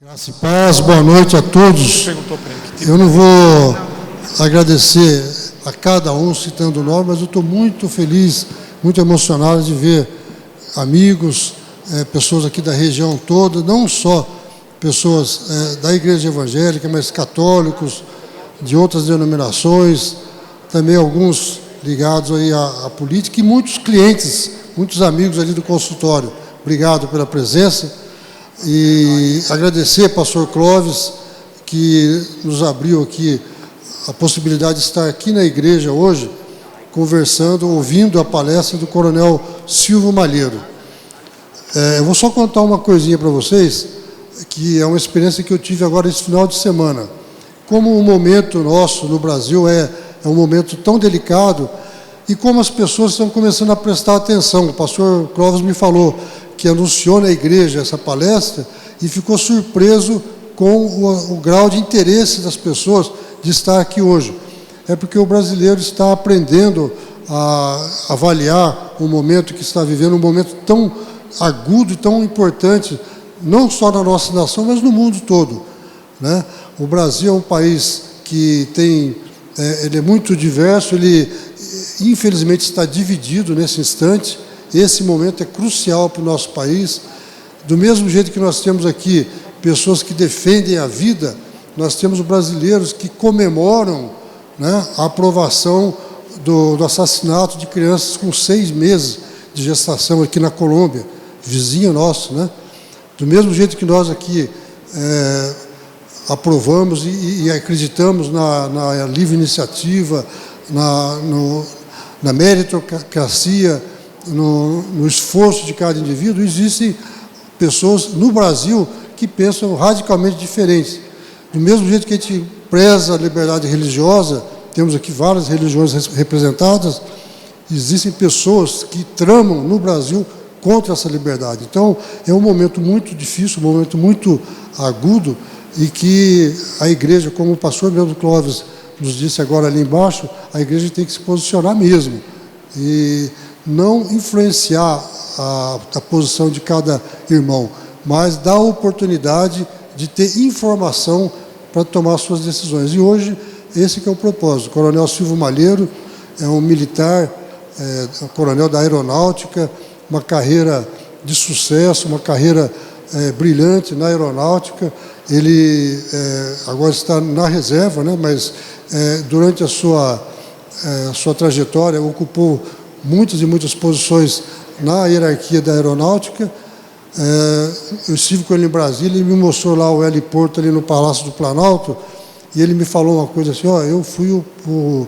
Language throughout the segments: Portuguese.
Graça e paz, boa noite a todos. Eu não vou agradecer a cada um citando o nome, mas eu estou muito feliz, muito emocionado de ver amigos, pessoas aqui da região toda, não só pessoas da igreja evangélica, mas católicos, de outras denominações, também alguns ligados aí à política e muitos clientes, muitos amigos ali do consultório. Obrigado pela presença. E agradecer, pastor Clóvis, que nos abriu aqui a possibilidade de estar aqui na igreja hoje, conversando, ouvindo a palestra do coronel Silvio Malheiro. Eu vou só contar uma coisinha para vocês, que é uma experiência que eu tive agora esse final de semana. Como o momento nosso no Brasil é um momento tão delicado, e como as pessoas estão começando a prestar atenção. O pastor Clóvis me falou que anunciou na igreja essa palestra e ficou surpreso com o grau de interesse das pessoas de estar aqui hoje. É porque o brasileiro está aprendendo a avaliar o momento que está vivendo, um momento tão agudo e tão importante, não só na nossa nação, mas no mundo todo, né? O Brasil é um país que ele é muito diverso, ele infelizmente está dividido nesse instante. Esse momento é crucial para o nosso país. Do mesmo jeito que nós temos aqui pessoas que defendem a vida, nós temos brasileiros que comemoram, né, a aprovação do assassinato de crianças com 6 meses de gestação aqui na Colômbia, vizinho nosso, né? Do mesmo jeito que nós aqui aprovamos e acreditamos na livre iniciativa, na meritocracia, no esforço de cada indivíduo, existem pessoas no Brasil que pensam radicalmente diferentes. Do mesmo jeito que a gente preza a liberdade religiosa, temos aqui várias religiões representadas, existem pessoas que tramam no Brasil contra essa liberdade. Então, é um momento muito difícil, um momento muito agudo, e que a igreja, como o pastor mesmo Clóvis nos disse agora ali embaixo, a igreja tem que se posicionar mesmo e não influenciar a posição de cada irmão, mas dar a oportunidade de ter informação para tomar suas decisões. E hoje, esse que é o propósito. O coronel Silvio Malheiro é um militar, um coronel da aeronáutica, uma carreira de sucesso, uma carreira brilhante na aeronáutica. Ele agora está na reserva, né, mas durante a sua trajetória ocupou muitas e muitas posições na hierarquia da aeronáutica. Eu estive com ele em Brasília, ele me mostrou lá o heliporto ali no Palácio do Planalto, e ele me falou uma coisa assim: eu fui o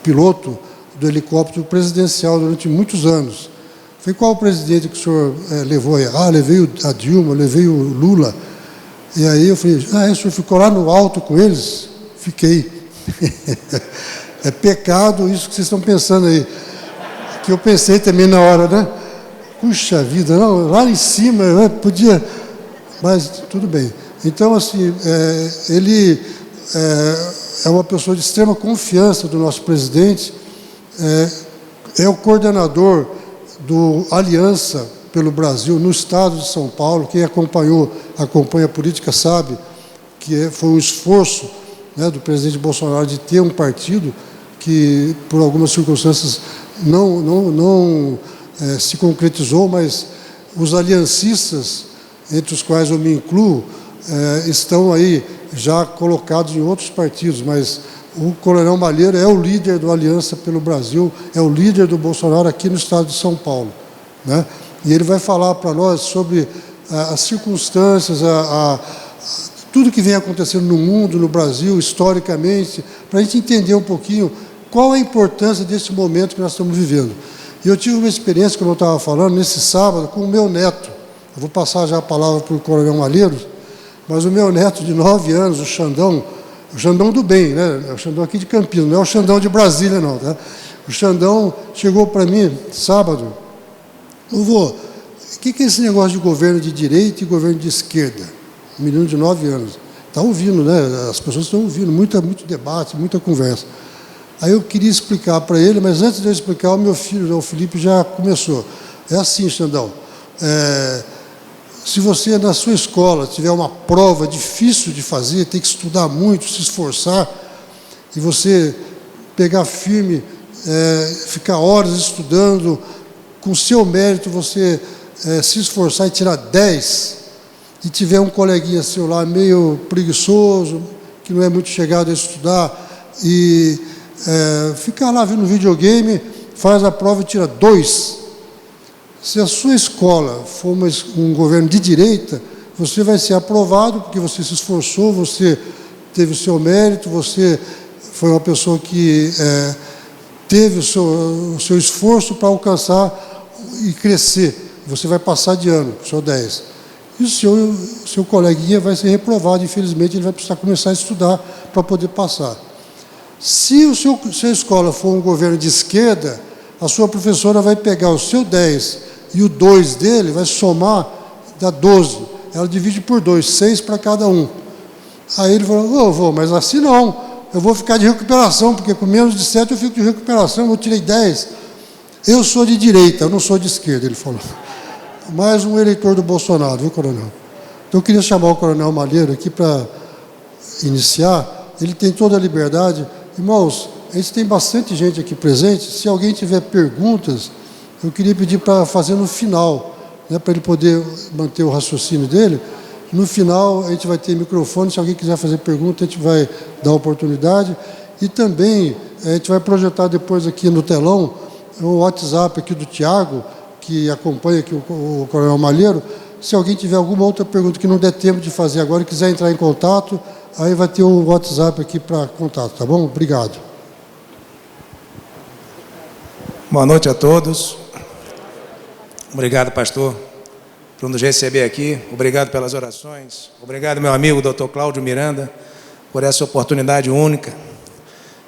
piloto do helicóptero presidencial durante muitos anos. Falei: qual o presidente que o senhor levou aí? Levei a Dilma, levei o Lula. E aí eu falei: o senhor ficou lá no alto com eles? Fiquei. É pecado isso que vocês estão pensando aí, que eu pensei também na hora, né? Puxa vida, não, lá em cima, podia, mas tudo bem. Então, assim, ele é uma pessoa de extrema confiança do nosso presidente, é o coordenador do Aliança pelo Brasil no estado de São Paulo. Quem acompanha a política sabe que foi um esforço, né, do presidente Bolsonaro de ter um partido que, por algumas circunstâncias, não se concretizou, mas os aliancistas, entre os quais eu me incluo, estão aí já colocados em outros partidos, mas o coronel Malheiro é o líder do Aliança pelo Brasil, é o líder do Bolsonaro aqui no estado de São Paulo, né? E ele vai falar para nós sobre as circunstâncias, tudo que vem acontecendo no mundo, no Brasil, historicamente, para a gente entender um pouquinho qual a importância desse momento que nós estamos vivendo. E eu tive uma experiência, como eu estava falando, nesse sábado, com o meu neto. Eu vou passar já a palavra para o coronel Malheiro, mas o meu neto de 9 anos, o Xandão do bem, né? É o Xandão aqui de Campinas, não é o Xandão de Brasília, não, tá? O Xandão chegou para mim sábado: vô, o que é esse negócio de governo de direita e governo de esquerda? Um menino de 9 anos. Está ouvindo, né? As pessoas estão ouvindo, muito debate, muita conversa. Aí eu queria explicar para ele, mas antes de eu explicar, o meu filho, o Felipe, já começou. É assim, Xandão, Se você, na sua escola, tiver uma prova difícil de fazer, tem que estudar muito, se esforçar, e você pegar firme, ficar horas estudando, com seu mérito você se esforçar e tirar 10, e tiver um coleguinha seu lá meio preguiçoso, que não é muito chegado a estudar, e ficar lá vendo videogame, faz a prova e tira 2. Se a sua escola for um governo de direita, você vai ser aprovado, porque você se esforçou, você teve o seu mérito, você foi uma pessoa que teve o seu esforço para alcançar e crescer. Você vai passar de ano, com o seu 10. E o seu coleguinha vai ser reprovado, infelizmente, ele vai precisar começar a estudar para poder passar. Se sua escola for um governo de esquerda, a sua professora vai pegar o seu 10 e o 2 dele, vai somar, dá 12. Ela divide por 2, 6 para cada um. Aí ele falou, vô, mas assim não, eu vou ficar de recuperação, porque com menos de 7 eu fico de recuperação, eu tirei 10. Eu sou de direita, eu não sou de esquerda, ele falou. Mais um eleitor do Bolsonaro, viu, coronel? Então eu queria chamar o coronel Malheiro aqui para iniciar. Ele tem toda a liberdade. Irmãos, a gente tem bastante gente aqui presente. Se alguém tiver perguntas, eu queria pedir para fazer no final, né, para ele poder manter o raciocínio dele. No final, a gente vai ter microfone. Se alguém quiser fazer pergunta, a gente vai dar oportunidade. E também, a gente vai projetar depois aqui no telão o WhatsApp aqui do Tiago, que acompanha aqui o coronel Malheiro. Se alguém tiver alguma outra pergunta que não der tempo de fazer agora e quiser entrar em contato, aí vai ter o WhatsApp aqui para contato, tá bom? Obrigado. Boa noite a todos. Obrigado, pastor, por nos receber aqui. Obrigado pelas orações. Obrigado, meu amigo, Dr. Cláudio Miranda, por essa oportunidade única.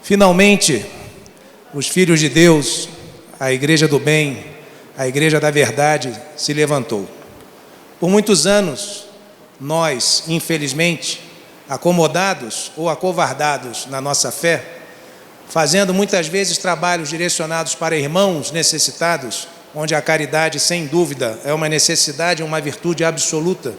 Finalmente, os filhos de Deus, a Igreja do Bem, a Igreja da Verdade, se levantou. Por muitos anos, nós, infelizmente, acomodados ou acovardados na nossa fé, fazendo muitas vezes trabalhos direcionados para irmãos necessitados, onde a caridade, sem dúvida, é uma necessidade, uma virtude absoluta.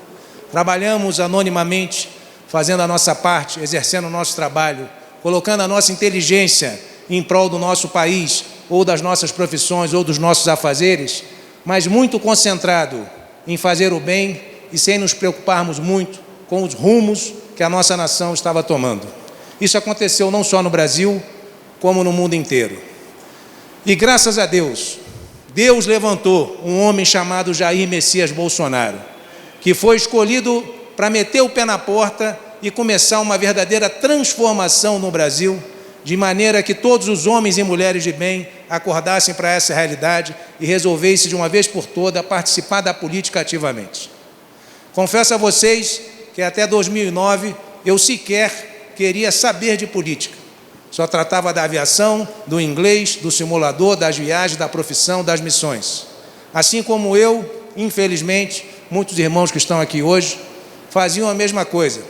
Trabalhamos anonimamente, fazendo a nossa parte, exercendo o nosso trabalho, colocando a nossa inteligência em prol do nosso país, ou das nossas profissões, ou dos nossos afazeres, mas muito concentrado em fazer o bem e sem nos preocuparmos muito com os rumos que a nossa nação estava tomando. Isso aconteceu não só no Brasil, como no mundo inteiro. E graças a Deus, Deus levantou um homem chamado Jair Messias Bolsonaro, que foi escolhido para meter o pé na porta e começar uma verdadeira transformação no Brasil, de maneira que todos os homens e mulheres de bem acordassem para essa realidade e resolvessem de uma vez por todas participar da política ativamente. Confesso a vocês que até 2009 eu sequer queria saber de política. Só tratava da aviação, do inglês, do simulador, das viagens, da profissão, das missões. Assim como eu, infelizmente, muitos irmãos que estão aqui hoje faziam a mesma coisa.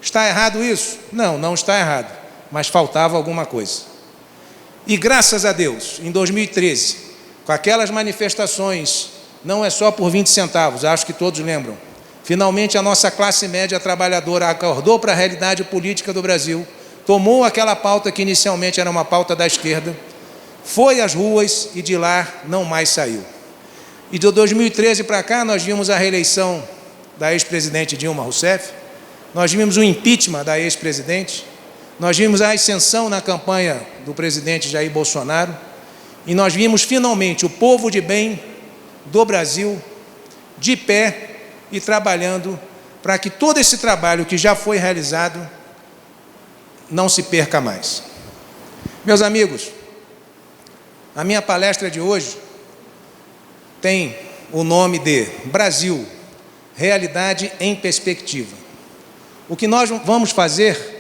Está errado isso? Não, não está errado. Mas faltava alguma coisa. E graças a Deus, em 2013, com aquelas manifestações, não é só por 20 centavos, acho que todos lembram, finalmente a nossa classe média trabalhadora acordou para a realidade política do Brasil, tomou aquela pauta que inicialmente era uma pauta da esquerda, foi às ruas e de lá não mais saiu. E de 2013 para cá nós vimos a reeleição da ex-presidente Dilma Rousseff, nós vimos o impeachment da ex-presidente, nós vimos a ascensão na campanha do presidente Jair Bolsonaro e nós vimos finalmente o povo de bem do Brasil de pé e trabalhando para que todo esse trabalho que já foi realizado não se perca mais. Meus amigos, a minha palestra de hoje tem o nome de Brasil, Realidade em Perspectiva. O que nós vamos fazer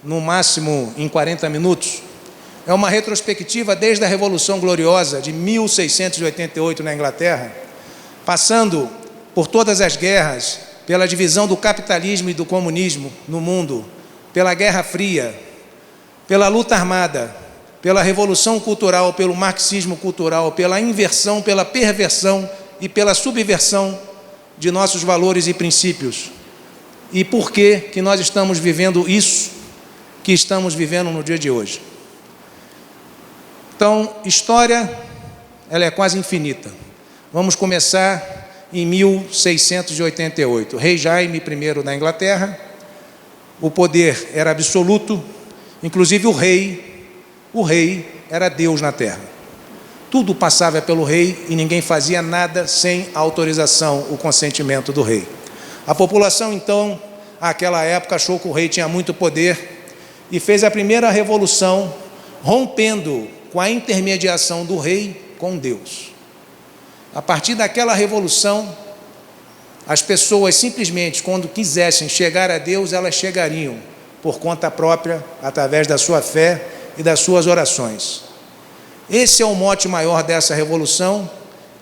no máximo em 40 minutos, é uma retrospectiva desde a Revolução Gloriosa de 1688 na Inglaterra, passando por todas as guerras, pela divisão do capitalismo e do comunismo no mundo, pela Guerra Fria, pela luta armada, pela Revolução Cultural, pelo marxismo cultural, pela inversão, pela perversão e pela subversão de nossos valores e princípios. E por que nós estamos vivendo isso que estamos vivendo no dia de hoje? Então, história, ela é quase infinita. Vamos começar em 1688. Rei Jaime I da Inglaterra, o poder era absoluto, inclusive o rei era Deus na terra. Tudo passava pelo rei e ninguém fazia nada sem a autorização, o consentimento do rei. A população, então, àquela época, achou que o rei tinha muito poder e fez a primeira revolução, rompendo com a intermediação do rei com Deus. A partir daquela revolução, as pessoas simplesmente, quando quisessem chegar a Deus, elas chegariam por conta própria, através da sua fé e das suas orações. Esse é o mote maior dessa revolução,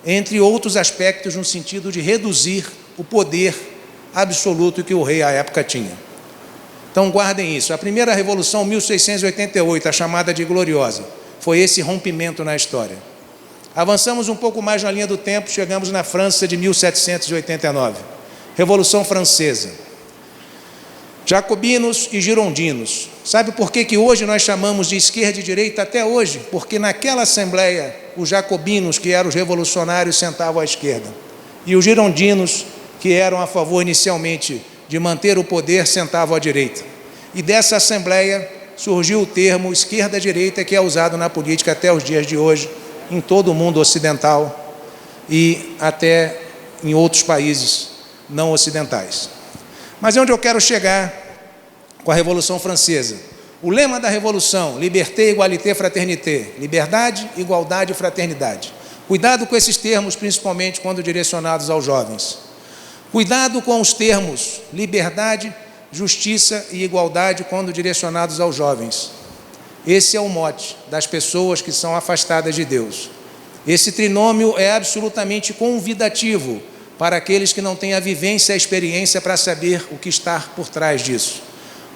entre outros aspectos, no sentido de reduzir o poder absoluto que o rei à época tinha. Então guardem isso. A primeira revolução, 1688, a chamada de Gloriosa, foi esse rompimento na história. Avançamos um pouco mais na linha do tempo, chegamos na França de 1789. Revolução Francesa. Jacobinos e girondinos. Sabe por que hoje nós chamamos de esquerda e direita até hoje? Porque naquela assembleia, os jacobinos, que eram os revolucionários, sentavam à esquerda. E os girondinos, que eram a favor inicialmente de manter o poder, sentavam à direita. E dessa assembleia surgiu o termo esquerda-direita, que é usado na política até os dias de hoje, em todo o mundo ocidental e até em outros países não ocidentais. Mas é onde eu quero chegar com a Revolução Francesa. O lema da Revolução: Liberté, Égalité, Fraternité. Liberdade, igualdade e fraternidade. Cuidado com esses termos, principalmente quando direcionados aos jovens. Cuidado com os termos liberdade, justiça e igualdade quando direcionados aos jovens. Esse é o mote das pessoas que são afastadas de Deus. Esse trinômio é absolutamente convidativo para aqueles que não têm a vivência e a experiência para saber o que está por trás disso.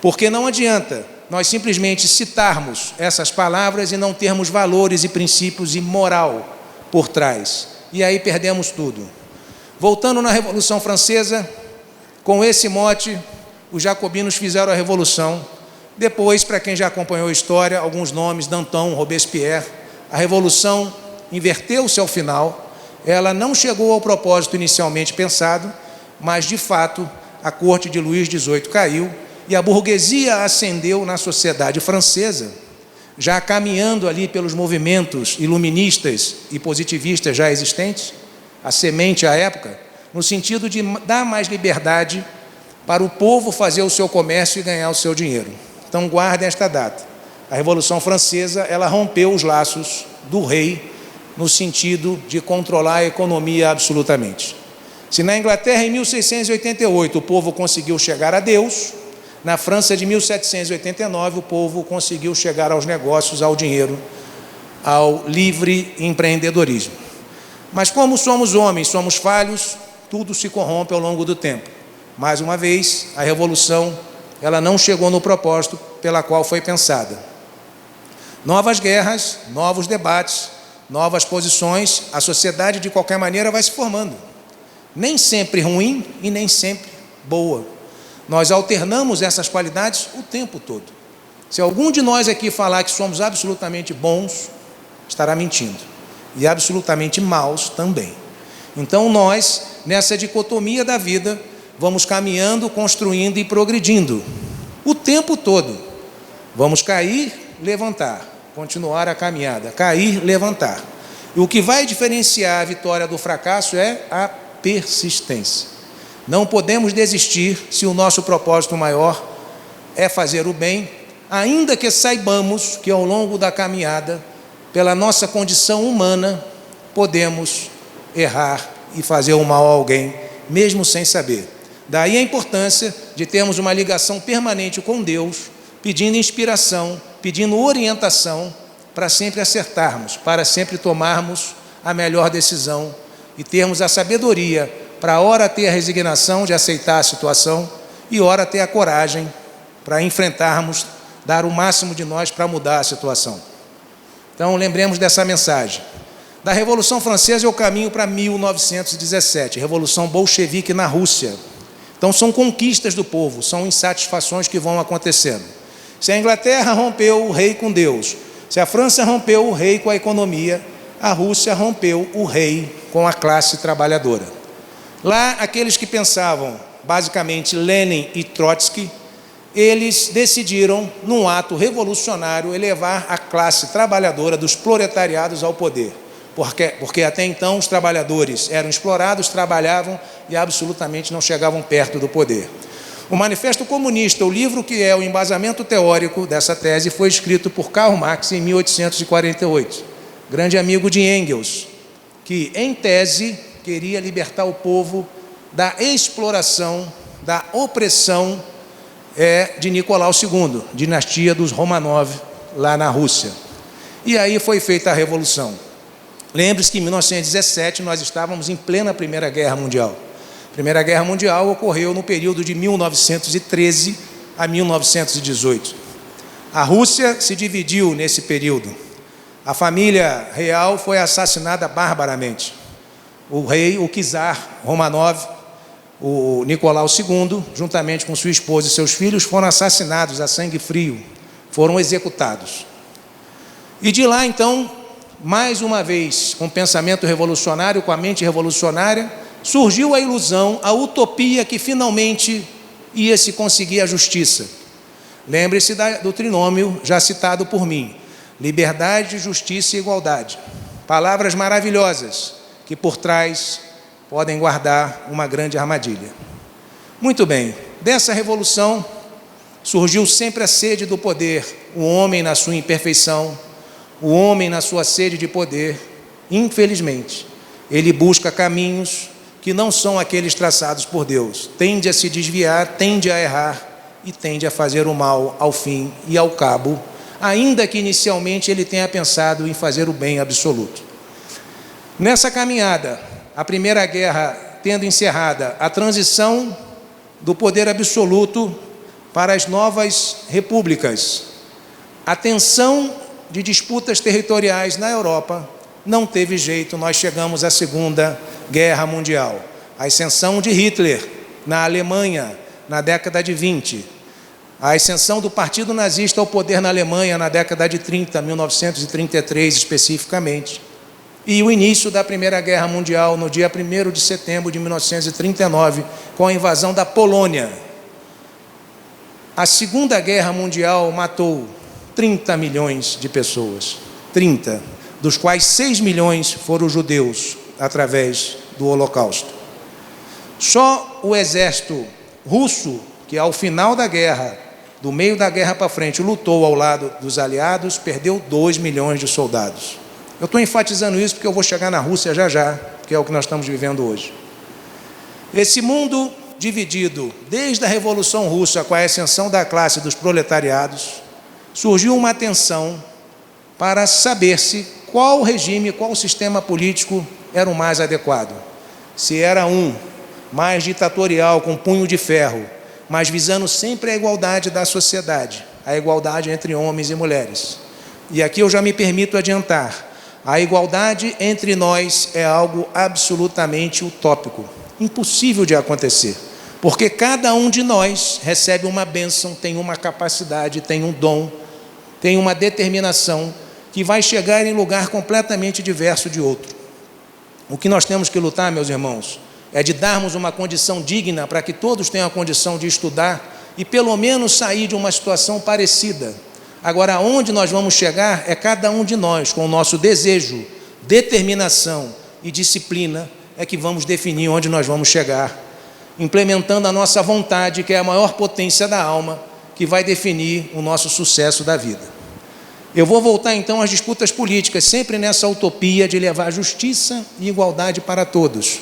Porque não adianta nós simplesmente citarmos essas palavras e não termos valores e princípios e moral por trás. E aí perdemos tudo. Voltando na Revolução Francesa, com esse mote, os jacobinos fizeram a revolução. Depois, para quem já acompanhou a história, alguns nomes: Danton, Robespierre. A revolução inverteu-se ao final. Ela não chegou ao propósito inicialmente pensado, mas, de fato, a corte de Luís XVIII caiu e a burguesia ascendeu na sociedade francesa, já caminhando ali pelos movimentos iluministas e positivistas já existentes, a semente à época, no sentido de dar mais liberdade para o povo fazer o seu comércio e ganhar o seu dinheiro. Então guardem esta data. A Revolução Francesa, ela rompeu os laços do rei no sentido de controlar a economia absolutamente. Se na Inglaterra, em 1688, o povo conseguiu chegar a Deus, na França de 1789, o povo conseguiu chegar aos negócios, ao dinheiro, ao livre empreendedorismo. Mas como somos homens, somos falhos, tudo se corrompe ao longo do tempo. Mais uma vez, a revolução, ela não chegou no propósito pela qual foi pensada. Novas guerras, novos debates, novas posições, a sociedade de qualquer maneira vai se formando. Nem sempre ruim e nem sempre boa. Nós alternamos essas qualidades o tempo todo. Se algum de nós aqui falar que somos absolutamente bons, estará mentindo. E absolutamente maus também. Então nós, nessa dicotomia da vida, vamos caminhando, construindo e progredindo. O tempo todo. Vamos cair, levantar. Continuar a caminhada. Cair, levantar. E o que vai diferenciar a vitória do fracasso é a persistência. Não podemos desistir se o nosso propósito maior é fazer o bem, ainda que saibamos que ao longo da caminhada, pela nossa condição humana, podemos errar e fazer o mal a alguém, mesmo sem saber. Daí a importância de termos uma ligação permanente com Deus, pedindo inspiração, pedindo orientação, para sempre acertarmos, para sempre tomarmos a melhor decisão e termos a sabedoria para, ora, ter a resignação de aceitar a situação e, ora, ter a coragem para enfrentarmos, dar o máximo de nós para mudar a situação. Então, lembremos dessa mensagem. Da Revolução Francesa eu caminho para 1917, Revolução Bolchevique na Rússia. Então são conquistas do povo, são insatisfações que vão acontecendo. Se a Inglaterra rompeu o rei com Deus, se a França rompeu o rei com a economia, a Rússia rompeu o rei com a classe trabalhadora. Lá, aqueles que pensavam, basicamente Lenin e Trotsky, eles decidiram, num ato revolucionário, elevar a classe trabalhadora dos proletariados ao poder. Porque até então os trabalhadores eram explorados, trabalhavam e absolutamente não chegavam perto do poder. O Manifesto Comunista, o livro que é o embasamento teórico dessa tese, foi escrito por Karl Marx em 1848, grande amigo de Engels, que, em tese, queria libertar o povo da exploração, da opressão de Nicolau II, dinastia dos Romanov, lá na Rússia. E aí foi feita a Revolução. Lembre-se que em 1917 nós estávamos em plena Primeira Guerra Mundial. A Primeira Guerra Mundial ocorreu no período de 1913 a 1918. A Rússia se dividiu nesse período. A família real foi assassinada barbaramente. O rei, o czar Romanov, o Nicolau II, juntamente com sua esposa e seus filhos, foram assassinados a sangue frio, foram executados. E de lá, então, mais uma vez, com o pensamento revolucionário, com a mente revolucionária, surgiu a ilusão, a utopia que finalmente ia se conseguir a justiça. Lembre-se do trinômio já citado por mim: liberdade, justiça e igualdade. Palavras maravilhosas que por trás podem guardar uma grande armadilha. Muito bem, dessa revolução surgiu sempre a sede do poder, o homem na sua imperfeição, o homem na sua sede de poder. Infelizmente, ele busca caminhos que não são aqueles traçados por Deus, tende a se desviar, tende a errar e tende a fazer o mal ao fim e ao cabo, ainda que inicialmente ele tenha pensado em fazer o bem absoluto. Nessa caminhada, a Primeira Guerra tendo encerrada, a transição do poder absoluto para as novas repúblicas, a tensão de disputas territoriais na Europa, não teve jeito, nós chegamos à Segunda Guerra Mundial. A ascensão de Hitler na Alemanha, na década de 20. A ascensão do Partido Nazista ao poder na Alemanha na década de 30, 1933 especificamente. E o início da Primeira Guerra Mundial no dia 1º de setembro de 1939, com a invasão da Polônia. A Segunda Guerra Mundial matou 30 milhões de pessoas, 30, dos quais 6 milhões foram judeus, através do Holocausto. Só o exército russo, que ao final da guerra, do meio da guerra para frente, lutou ao lado dos aliados, perdeu 2 milhões de soldados. Eu estou enfatizando isso porque eu vou chegar na Rússia já já, que é o que nós estamos vivendo hoje. Esse mundo dividido, desde a Revolução Russa, com a ascensão da classe dos proletariados, surgiu uma tensão para saber-se qual regime, qual sistema político era o mais adequado. Se era um mais ditatorial, com punho de ferro, mas visando sempre a igualdade da sociedade, a igualdade entre homens e mulheres. E aqui eu já me permito adiantar, a igualdade entre nós é algo absolutamente utópico, impossível de acontecer, porque cada um de nós recebe uma bênção, tem uma capacidade, tem um dom, tem uma determinação que vai chegar em lugar completamente diverso de outro. O que nós temos que lutar, meus irmãos, é de darmos uma condição digna para que todos tenham a condição de estudar e pelo menos sair de uma situação parecida. Agora, aonde nós vamos chegar é cada um de nós, com o nosso desejo, determinação e disciplina, é que vamos definir onde nós vamos chegar, implementando a nossa vontade, que é a maior potência da alma, que vai definir o nosso sucesso da vida. Eu vou voltar então às disputas políticas, sempre nessa utopia de levar justiça e igualdade para todos.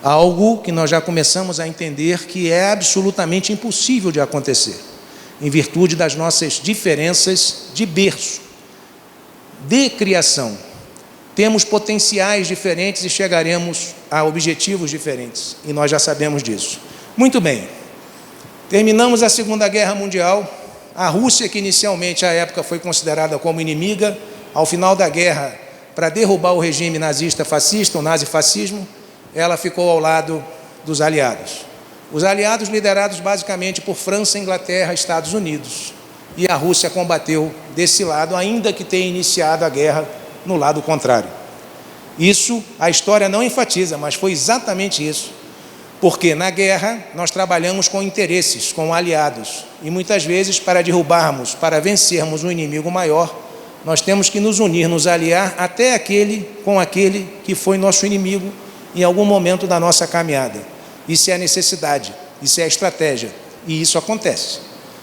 Algo que nós já começamos a entender que é absolutamente impossível de acontecer, em virtude das nossas diferenças de berço, de criação. Temos potenciais diferentes e chegaremos a objetivos diferentes, e nós já sabemos disso. Muito bem, terminamos a Segunda Guerra Mundial. A Rússia, que inicialmente à época foi considerada como inimiga, ao final da guerra para derrubar o regime nazista fascista, o nazifascismo, ela ficou ao lado dos aliados. Os aliados liderados basicamente por França, Inglaterra, Estados Unidos. E a Rússia combateu desse lado, ainda que tenha iniciado a guerra no lado contrário. Isso a história não enfatiza, mas foi exatamente isso. Porque na guerra nós trabalhamos com interesses, com aliados. E muitas vezes, para derrubarmos, para vencermos um inimigo maior, nós temos que nos unir, nos aliar até com aquele que foi nosso inimigo em algum momento da nossa caminhada. Isso é a necessidade, isso é a estratégia. E isso acontece.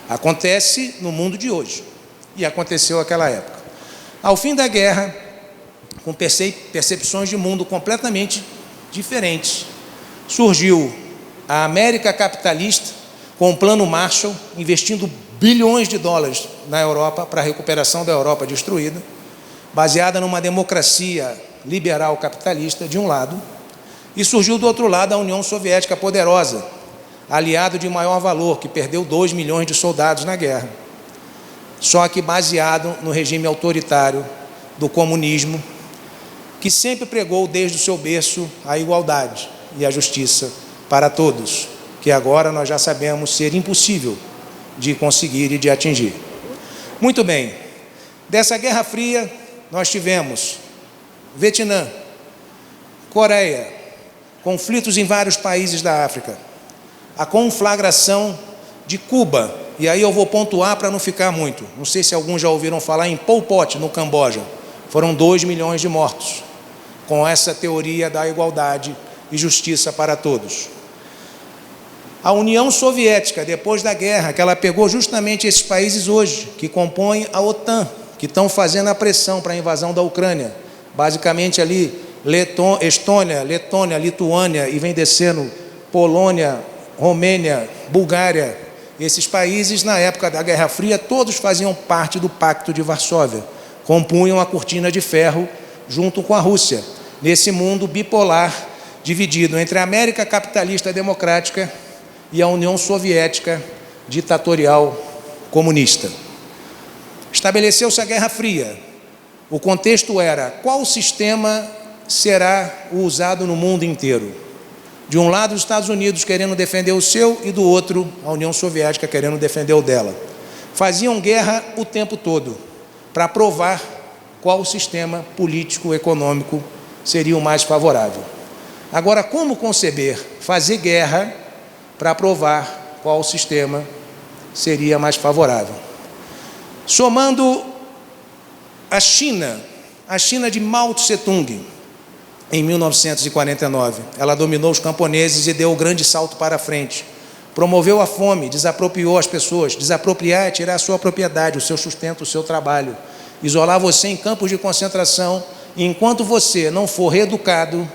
Acontece no mundo de hoje. E aconteceu naquela época. Ao fim da guerra, com percepções de mundo completamente diferentes, surgiu a América capitalista com o Plano Marshall, investindo bilhões de dólares na Europa para a recuperação da Europa destruída, baseada numa democracia liberal capitalista, de um lado, e surgiu do outro lado a União Soviética poderosa, aliado de maior valor, que perdeu 2 milhões de soldados na guerra, só que baseado no regime autoritário do comunismo, que sempre pregou desde o seu berço a igualdade e a justiça para todos, que agora nós já sabemos ser impossível de conseguir e de atingir. Muito bem, dessa Guerra Fria nós tivemos Vietnã, Coreia, conflitos em vários países da África, a conflagração de Cuba, e aí eu vou pontuar para não ficar muito, não sei se alguns já ouviram falar em Pol Pot, no Camboja, foram 2 milhões de mortos, com essa teoria da igualdade e justiça para todos. A União Soviética, depois da guerra, que ela pegou justamente esses países hoje, que compõem a OTAN, que estão fazendo a pressão para a invasão da Ucrânia, basicamente ali, Estônia, Letônia, Lituânia, e vem descendo Polônia, Romênia, Bulgária. Esses países, na época da Guerra Fria, todos faziam parte do Pacto de Varsóvia, compunham a cortina de ferro junto com a Rússia, nesse mundo bipolar, dividido entre a América capitalista democrática e a União Soviética ditatorial comunista. Estabeleceu-se a Guerra Fria. O contexto era: qual sistema será o usado no mundo inteiro? De um lado, os Estados Unidos querendo defender o seu, e do outro, a União Soviética querendo defender o dela. Faziam guerra o tempo todo, para provar qual sistema político, econômico seria o mais favorável. Agora, como conceber fazer guerra para provar qual sistema seria mais favorável? Somando a China de Mao Tse-tung, em 1949, ela dominou os camponeses e deu o grande salto para a frente. Promoveu a fome, desapropriou as pessoas. Desapropriar é tirar a sua propriedade, o seu sustento, o seu trabalho. Isolar você em campos de concentração, e enquanto você não for reeducado,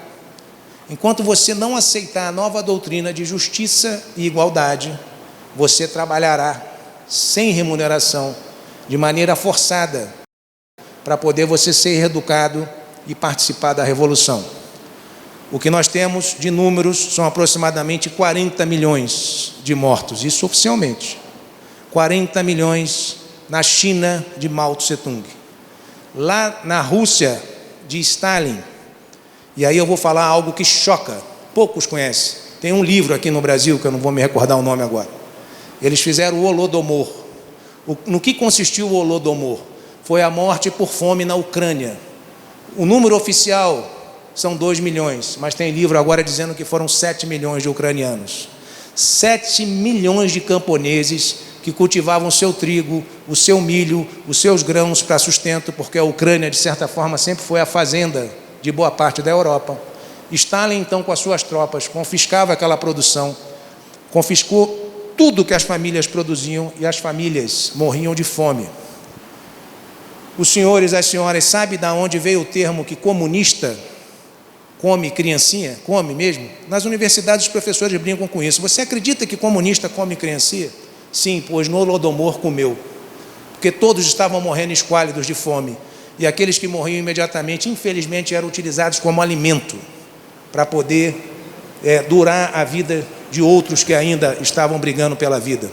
enquanto você não aceitar a nova doutrina de justiça e igualdade, você trabalhará sem remuneração, de maneira forçada, para poder você ser reeducado e participar da revolução. O que nós temos de números são aproximadamente 40 milhões de mortos, isso oficialmente. 40 milhões na China de Mao Tse-tung. Lá na Rússia de Stalin, e aí eu vou falar algo que choca, poucos conhecem. Tem um livro aqui no Brasil, que eu não vou me recordar o nome agora. Eles fizeram o Holodomor. No que consistiu o Holodomor? Foi a morte por fome na Ucrânia. O número oficial são 2 milhões, mas tem livro agora dizendo que foram 7 milhões de ucranianos. 7 milhões de camponeses que cultivavam o seu trigo, o seu milho, os seus grãos para sustento, porque a Ucrânia, de certa forma, sempre foi a fazenda de boa parte da Europa. Stalin, então, com as suas tropas, confiscava aquela produção, confiscou tudo que as famílias produziam e as famílias morriam de fome. Os senhores e as senhoras sabem de onde veio o termo que comunista come criancinha? Come mesmo? Nas universidades os professores brincam com isso. Você acredita que comunista come criancinha? Sim, pois no Holodomor comeu. Porque todos estavam morrendo esquálidos de fome. E aqueles que morriam imediatamente, infelizmente, eram utilizados como alimento para poder durar a vida de outros que ainda estavam brigando pela vida.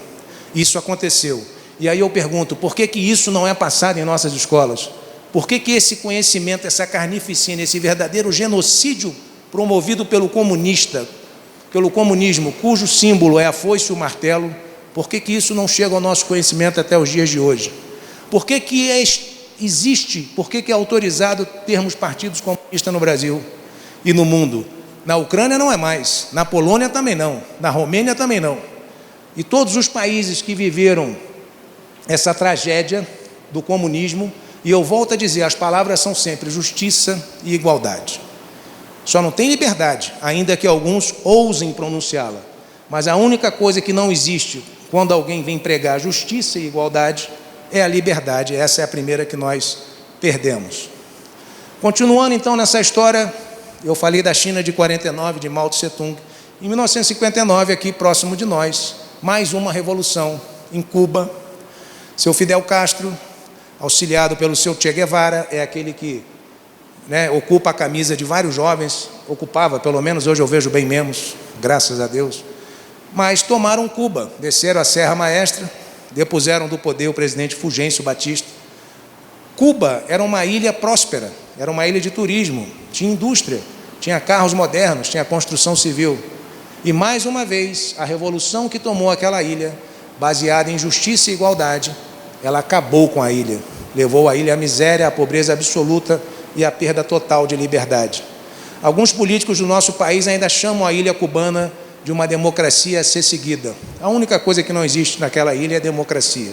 Isso aconteceu. E aí eu pergunto, por que isso não é passado em nossas escolas? Por que esse conhecimento, essa carnificina, esse verdadeiro genocídio promovido pelo comunismo, cujo símbolo é a foice e o martelo, por que isso não chega ao nosso conhecimento até os dias de hoje? Por que existe, por que é autorizado termos partidos comunistas no Brasil e no mundo? Na Ucrânia não é mais, na Polônia também não, na Romênia também não. E todos os países que viveram essa tragédia do comunismo, e eu volto a dizer, as palavras são sempre justiça e igualdade. Só não tem liberdade, ainda que alguns ousem pronunciá-la. Mas a única coisa que não existe quando alguém vem pregar justiça e igualdade é a liberdade. Essa é a primeira que nós perdemos. Continuando então nessa história, eu falei da China de 49, de Mao Tse-tung. Em 1959, aqui próximo de nós, mais uma revolução em Cuba. Seu Fidel Castro, auxiliado pelo seu Che Guevara, é aquele que ocupa a camisa de vários jovens, ocupava, pelo menos hoje eu vejo bem menos, graças a Deus. Mas tomaram Cuba, desceram a Serra Maestra, depuseram do poder o presidente Fulgêncio Batista. Cuba era uma ilha próspera, era uma ilha de turismo, tinha indústria, tinha carros modernos, tinha construção civil. E mais uma vez, a revolução que tomou aquela ilha, baseada em justiça e igualdade, ela acabou com a ilha, levou a ilha à miséria, à pobreza absoluta e à perda total de liberdade. Alguns políticos do nosso país ainda chamam a ilha cubana de uma democracia a ser seguida. A única coisa que não existe naquela ilha é democracia,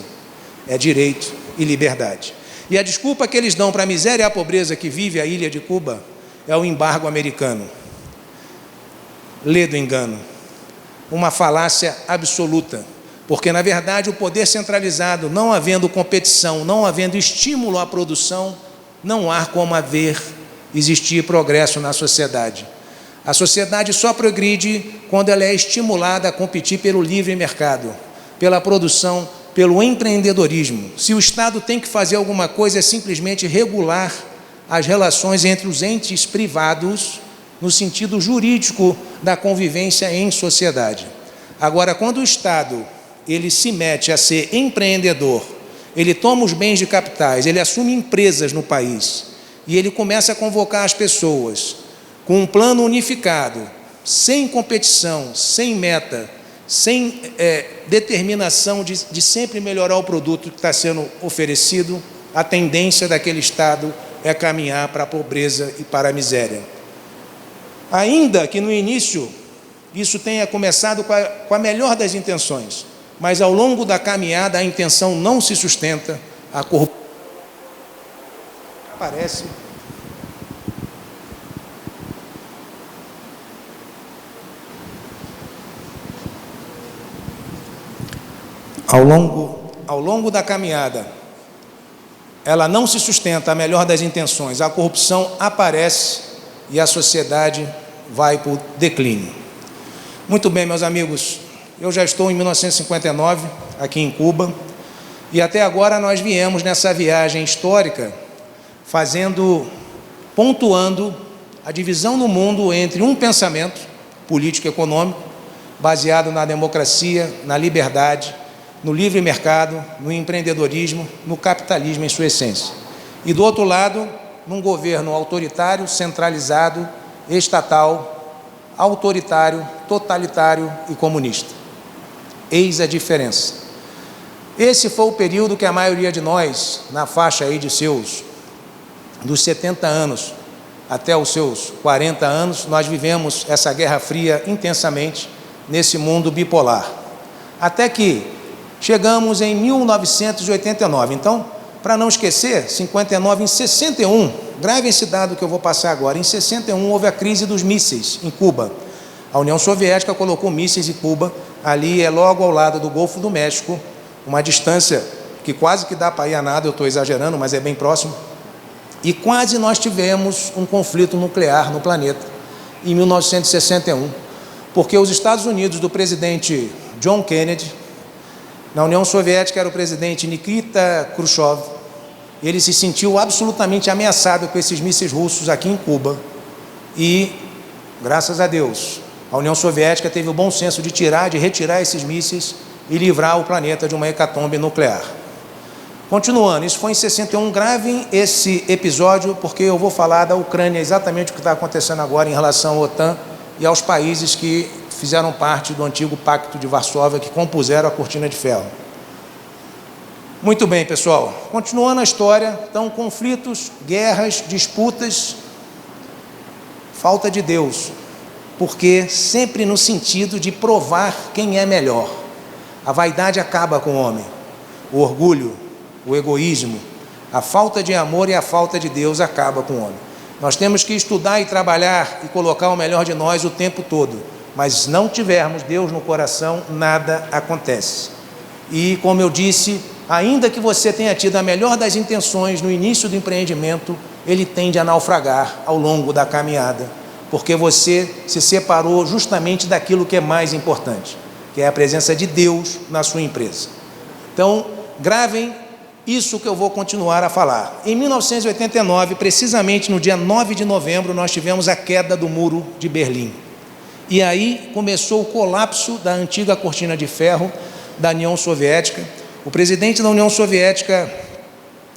é direito e liberdade. E a desculpa que eles dão para a miséria e a pobreza que vive a ilha de Cuba é o embargo americano. Lê do engano, uma falácia absoluta, porque na verdade o poder centralizado, não havendo competição, não havendo estímulo à produção, não há como existir progresso na sociedade. A sociedade só progride quando ela é estimulada a competir pelo livre mercado, pela produção, pelo empreendedorismo. Se o Estado tem que fazer alguma coisa, é simplesmente regular as relações entre os entes privados, no sentido jurídico da convivência em sociedade. Agora, quando o Estado ele se mete a ser empreendedor, ele toma os bens de capitais, ele assume empresas no país e ele começa a convocar as pessoas com um plano unificado, sem competição, sem meta, sem determinação de sempre melhorar o produto que está sendo oferecido, a tendência daquele Estado é caminhar para a pobreza e para a miséria. Ainda que no início isso tenha começado com a melhor das intenções, mas ao longo da caminhada a intenção não se sustenta, a corrupção aparece. Ao longo da caminhada, ela não se sustenta, a melhor das intenções, a corrupção aparece e a sociedade vai para o declínio. Muito bem, meus amigos, eu já estou em 1959, aqui em Cuba, e até agora nós viemos nessa viagem histórica, pontuando a divisão no mundo entre um pensamento político e econômico, baseado na democracia, na liberdade, no livre mercado, no empreendedorismo, no capitalismo em sua essência. E do outro lado, num governo autoritário, centralizado, estatal, autoritário, totalitário e comunista. Eis a diferença. Esse foi o período que a maioria de nós, na faixa aí dos 70 anos até os seus 40 anos, nós vivemos essa Guerra Fria intensamente nesse mundo bipolar. Até que chegamos em 1989. Então, para não esquecer, 59, em 61, grave esse dado que eu vou passar agora, em 61 houve a crise dos mísseis em Cuba. A União Soviética colocou mísseis em Cuba, ali é logo ao lado do Golfo do México, uma distância que quase que dá para ir a nada, eu estou exagerando, mas é bem próximo, e quase nós tivemos um conflito nuclear no planeta, em 1961, porque os Estados Unidos, do presidente John Kennedy, na União Soviética era o presidente Nikita Khrushchev, ele se sentiu absolutamente ameaçado com esses mísseis russos aqui em Cuba, e, graças a Deus, a União Soviética teve o bom senso de retirar esses mísseis e livrar o planeta de uma hecatombe nuclear. Continuando, isso foi em 61, gravem esse episódio, porque eu vou falar da Ucrânia, exatamente o que está acontecendo agora em relação à OTAN e aos países que fizeram parte do antigo Pacto de Varsóvia, que compuseram a Cortina de Ferro. Muito bem, pessoal, continuando a história, então, conflitos, guerras, disputas, falta de Deus, porque sempre no sentido de provar quem é melhor. A vaidade acaba com o homem, o orgulho, o egoísmo, a falta de amor e a falta de Deus acaba com o homem. Nós temos que estudar e trabalhar e colocar o melhor de nós o tempo todo, mas se não tivermos Deus no coração, nada acontece. E, como eu disse, ainda que você tenha tido a melhor das intenções no início do empreendimento, ele tende a naufragar ao longo da caminhada, porque você se separou justamente daquilo que é mais importante, que é a presença de Deus na sua empresa. Então, gravem isso que eu vou continuar a falar. Em 1989, precisamente no dia 9 de novembro, nós tivemos a queda do Muro de Berlim. E aí começou o colapso da antiga Cortina de Ferro da União Soviética. O presidente da União Soviética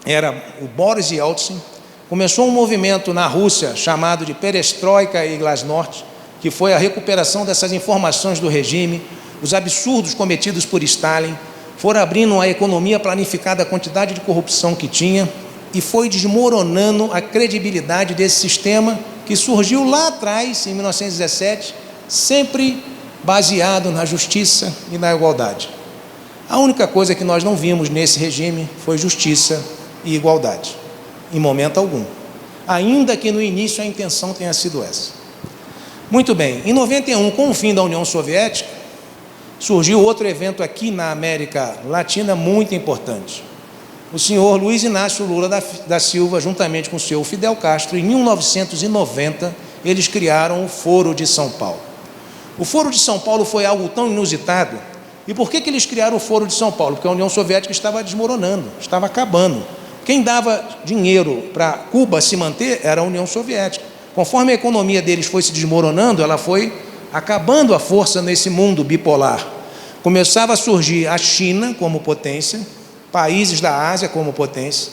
era o Boris Yeltsin. Começou um movimento na Rússia chamado de Perestroika e Glasnost, que foi a recuperação dessas informações do regime, os absurdos cometidos por Stalin, foram abrindo a economia planificada, a quantidade de corrupção que tinha, e foi desmoronando a credibilidade desse sistema que surgiu lá atrás, em 1917, sempre baseado na justiça e na igualdade. A única coisa que nós não vimos nesse regime foi justiça e igualdade, em momento algum, ainda que no início a intenção tenha sido essa. Muito bem, em 91, com o fim da União Soviética, surgiu outro evento aqui na América Latina muito importante. O senhor Luiz Inácio Lula da Silva, juntamente com o senhor Fidel Castro, em 1990, eles criaram o Foro de São Paulo. O Foro de São Paulo foi algo tão inusitado. E por que eles criaram o Foro de São Paulo? Porque a União Soviética estava desmoronando, estava acabando. Quem dava dinheiro para Cuba se manter era a União Soviética. Conforme a economia deles foi se desmoronando, ela foi acabando a força nesse mundo bipolar. Começava a surgir a China como potência, países da Ásia como potência,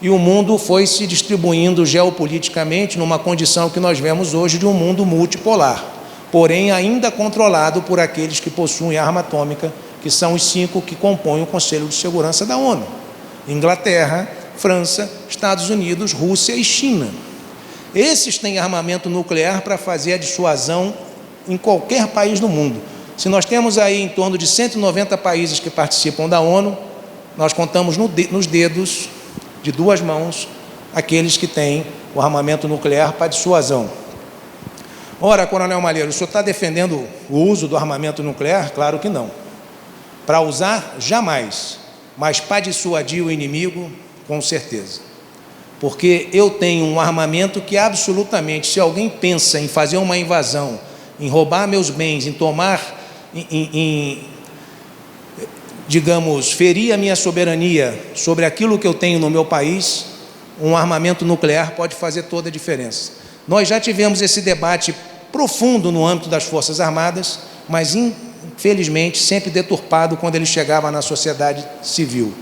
e o mundo foi se distribuindo geopoliticamente numa condição que nós vemos hoje de um mundo multipolar, porém ainda controlado por aqueles que possuem arma atômica, que são os 5 que compõem o Conselho de Segurança da ONU: Inglaterra, França, Estados Unidos, Rússia e China. Esses têm armamento nuclear para fazer a dissuasão em qualquer país do mundo. Se nós temos aí em torno de 190 países que participam da ONU, nós contamos nos dedos de 2 mãos aqueles que têm o armamento nuclear para dissuasão. Ora, Coronel Malheiro, o senhor está defendendo o uso do armamento nuclear? Claro que não. Para usar, jamais. Mas para dissuadir o inimigo, com certeza. Porque eu tenho um armamento que absolutamente, se alguém pensa em fazer uma invasão, em roubar meus bens, em tomar, digamos, ferir a minha soberania sobre aquilo que eu tenho no meu país, um armamento nuclear pode fazer toda a diferença. Nós já tivemos esse debate profundo no âmbito das Forças Armadas, mas infelizmente sempre deturpado quando ele chegava na sociedade civil.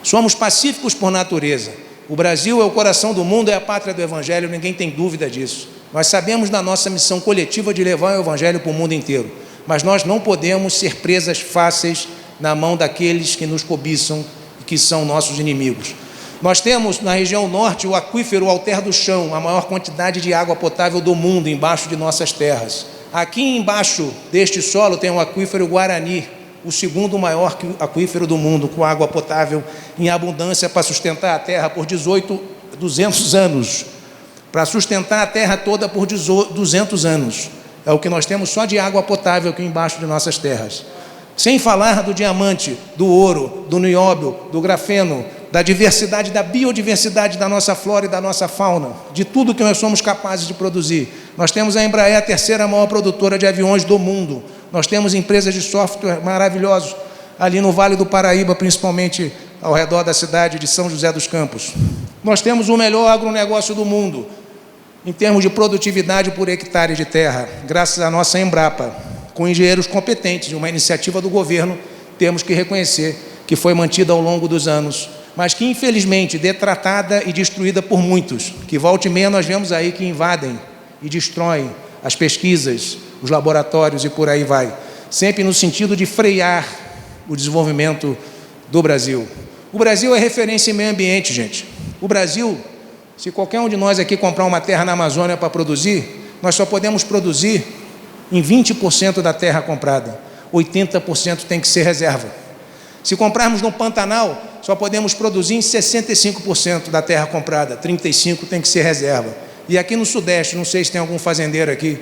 Somos pacíficos por natureza. O Brasil é o coração do mundo, é a pátria do Evangelho, ninguém tem dúvida disso. Nós sabemos da nossa missão coletiva de levar o Evangelho para o mundo inteiro, mas nós não podemos ser presas fáceis na mão daqueles que nos cobiçam e que são nossos inimigos. Nós temos na região norte o aquífero Alter do Chão, a maior quantidade de água potável do mundo embaixo de nossas terras. Aqui embaixo deste solo tem o aquífero Guarani, o segundo maior aquífero do mundo, com água potável em abundância para sustentar a terra por 200 anos. Para sustentar a terra toda por 200 anos. É o que nós temos só de água potável aqui embaixo de nossas terras. Sem falar do diamante, do ouro, do nióbio, do grafeno, da diversidade, da biodiversidade da nossa flora e da nossa fauna, de tudo que nós somos capazes de produzir. Nós temos a Embraer, a terceira maior produtora de aviões do mundo. Nós temos empresas de software maravilhosos ali no Vale do Paraíba, principalmente ao redor da cidade de São José dos Campos. Nós temos o melhor agronegócio do mundo, em termos de produtividade por hectare de terra, graças à nossa Embrapa, com engenheiros competentes, de uma iniciativa do governo, temos que reconhecer que foi mantida ao longo dos anos mas que infelizmente detratada e destruída por muitos, que volta e meia nós vemos aí que invadem e destroem as pesquisas, os laboratórios e por aí vai, sempre no sentido de frear o desenvolvimento do Brasil. O Brasil é referência em meio ambiente, gente. O Brasil, se qualquer um de nós aqui comprar uma terra na Amazônia para produzir, nós só podemos produzir em 20% da terra comprada, 80% tem que ser reserva. Se comprarmos no Pantanal, só podemos produzir em 65% da terra comprada, 35% tem que ser reserva. E aqui no Sudeste, não sei se tem algum fazendeiro aqui,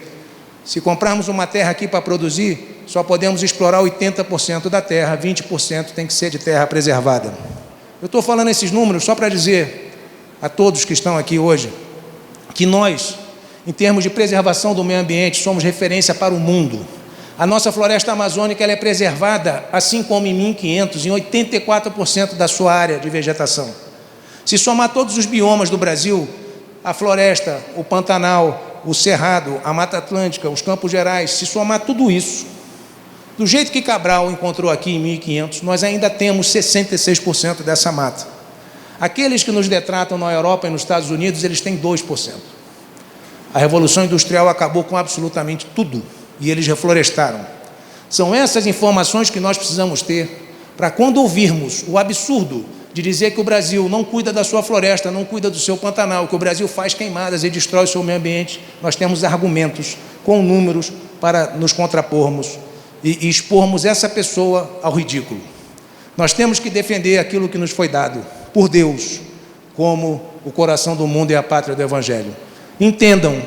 se comprarmos uma terra aqui para produzir, só podemos explorar 80% da terra, 20% tem que ser de terra preservada. Eu estou falando esses números só para dizer a todos que estão aqui hoje, que nós, em termos de preservação do meio ambiente, somos referência para o mundo. A nossa floresta amazônica ela é preservada, assim como em 1500, em 84% da sua área de vegetação. Se somar todos os biomas do Brasil, a floresta, o Pantanal, o Cerrado, a Mata Atlântica, os Campos Gerais, se somar tudo isso, do jeito que Cabral encontrou aqui em 1500, nós ainda temos 66% dessa mata. Aqueles que nos detratam na Europa e nos Estados Unidos, eles têm 2%. A Revolução Industrial acabou com absolutamente tudo. E eles reflorestaram. São essas informações que nós precisamos ter para quando ouvirmos o absurdo de dizer que o Brasil não cuida da sua floresta, não cuida do seu Pantanal, que o Brasil faz queimadas e destrói o seu meio ambiente, nós temos argumentos com números para nos contrapormos e expormos essa pessoa ao ridículo. Nós temos que defender aquilo que nos foi dado por Deus, como o coração do mundo e a pátria do Evangelho. Entendam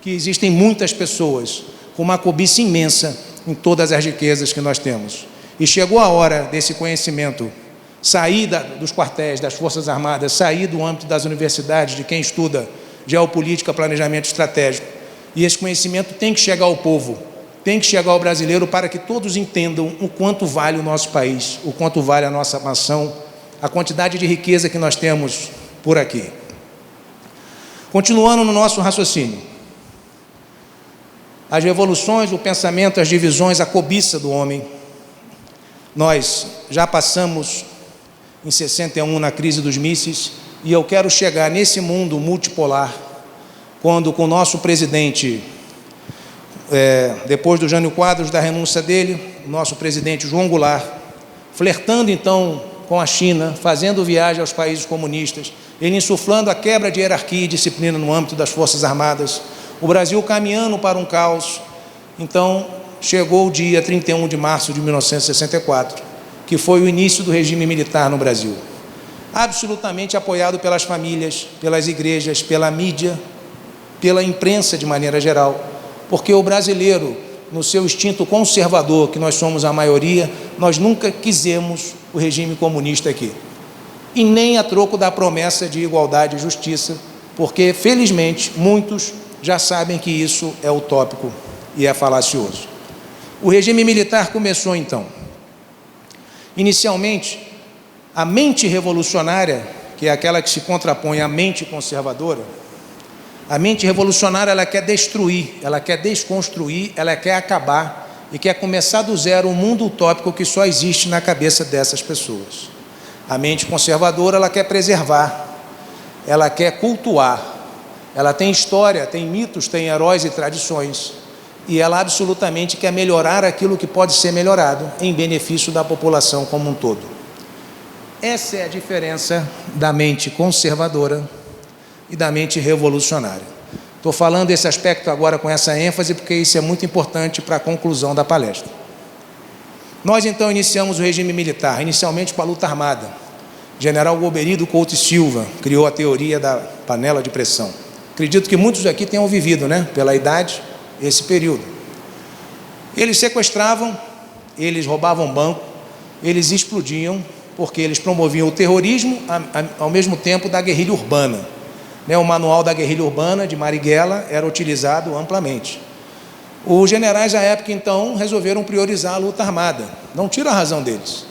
que existem muitas pessoas com uma cobiça imensa em todas as riquezas que nós temos. E chegou a hora desse conhecimento sair dos quartéis, das Forças Armadas, sair do âmbito das universidades, de quem estuda geopolítica, planejamento estratégico. E esse conhecimento tem que chegar ao povo, tem que chegar ao brasileiro para que todos entendam o quanto vale o nosso país, o quanto vale a nossa nação, a quantidade de riqueza que nós temos por aqui. Continuando no nosso raciocínio, as revoluções, o pensamento, as divisões, a cobiça do homem. Nós já passamos em 61 na crise dos mísseis e eu quero chegar nesse mundo multipolar, quando com o nosso presidente, depois do Jânio Quadros, da renúncia dele, o nosso presidente João Goulart, flertando então com a China, fazendo viagem aos países comunistas, ele insuflando a quebra de hierarquia e disciplina no âmbito das Forças Armadas, o Brasil caminhando para um caos. Então, chegou o dia 31 de março de 1964, que foi o início do regime militar no Brasil. Absolutamente apoiado pelas famílias, pelas igrejas, pela mídia, pela imprensa de maneira geral, porque o brasileiro, no seu instinto conservador, que nós somos a maioria, nós nunca quisemos o regime comunista aqui. E nem a troco da promessa de igualdade e justiça, porque, felizmente, muitos já sabem que isso é utópico e é falacioso. O regime militar começou então. Inicialmente, a mente revolucionária, que é aquela que se contrapõe à mente conservadora, a mente revolucionária ela quer destruir, ela quer desconstruir, ela quer acabar e quer começar do zero um mundo utópico que só existe na cabeça dessas pessoas. A mente conservadora ela quer preservar, ela quer cultuar. Ela tem história, tem mitos, tem heróis e tradições, e ela absolutamente quer melhorar aquilo que pode ser melhorado em benefício da população como um todo. Essa é a diferença da mente conservadora e da mente revolucionária. Estou falando esse aspecto agora com essa ênfase porque isso é muito importante para a conclusão da palestra. Nós então iniciamos o regime militar, inicialmente com a luta armada. General Golbery Couto e Silva criou a teoria da panela de pressão. Acredito que muitos aqui tenham vivido, pela idade, esse período. Eles sequestravam, eles roubavam banco, eles explodiam, porque eles promoviam o terrorismo ao mesmo tempo da guerrilha urbana. O manual da guerrilha urbana de Marighella era utilizado amplamente. Os generais da época, então, resolveram priorizar a luta armada. Não tira a razão deles.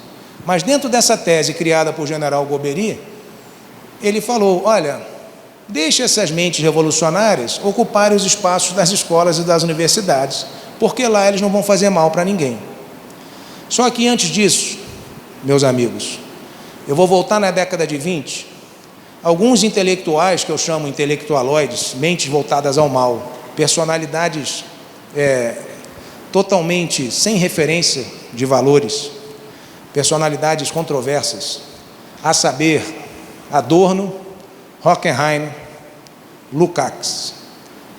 Mas dentro dessa tese criada por general Golbery, ele falou, olha, deixe essas mentes revolucionárias ocuparem os espaços das escolas e das universidades, porque lá eles não vão fazer mal para ninguém. Só que antes disso, meus amigos, Eu vou voltar na década de 20. Alguns intelectuais, que eu chamo intelectualoides, mentes voltadas ao mal, personalidades totalmente sem referência de valores, personalidades controversas, a saber, Adorno, Horkheim, Lukács,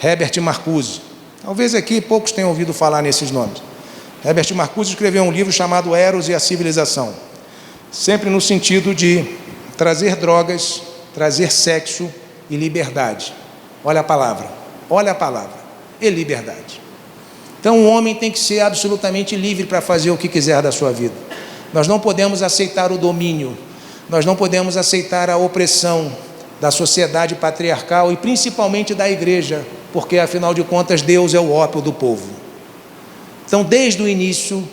Herbert Marcuse. Talvez aqui poucos tenham ouvido falar nesses nomes. Herbert Marcuse escreveu um livro chamado Eros e a Civilização, sempre no sentido de trazer drogas, trazer sexo e liberdade. Olha a palavra, e liberdade. Então o homem tem que ser absolutamente livre para fazer o que quiser da sua vida. Nós não podemos aceitar o domínio, nós não podemos aceitar a opressão da sociedade patriarcal e principalmente da igreja, porque afinal de contas Deus é o ópio do povo. Então desde o início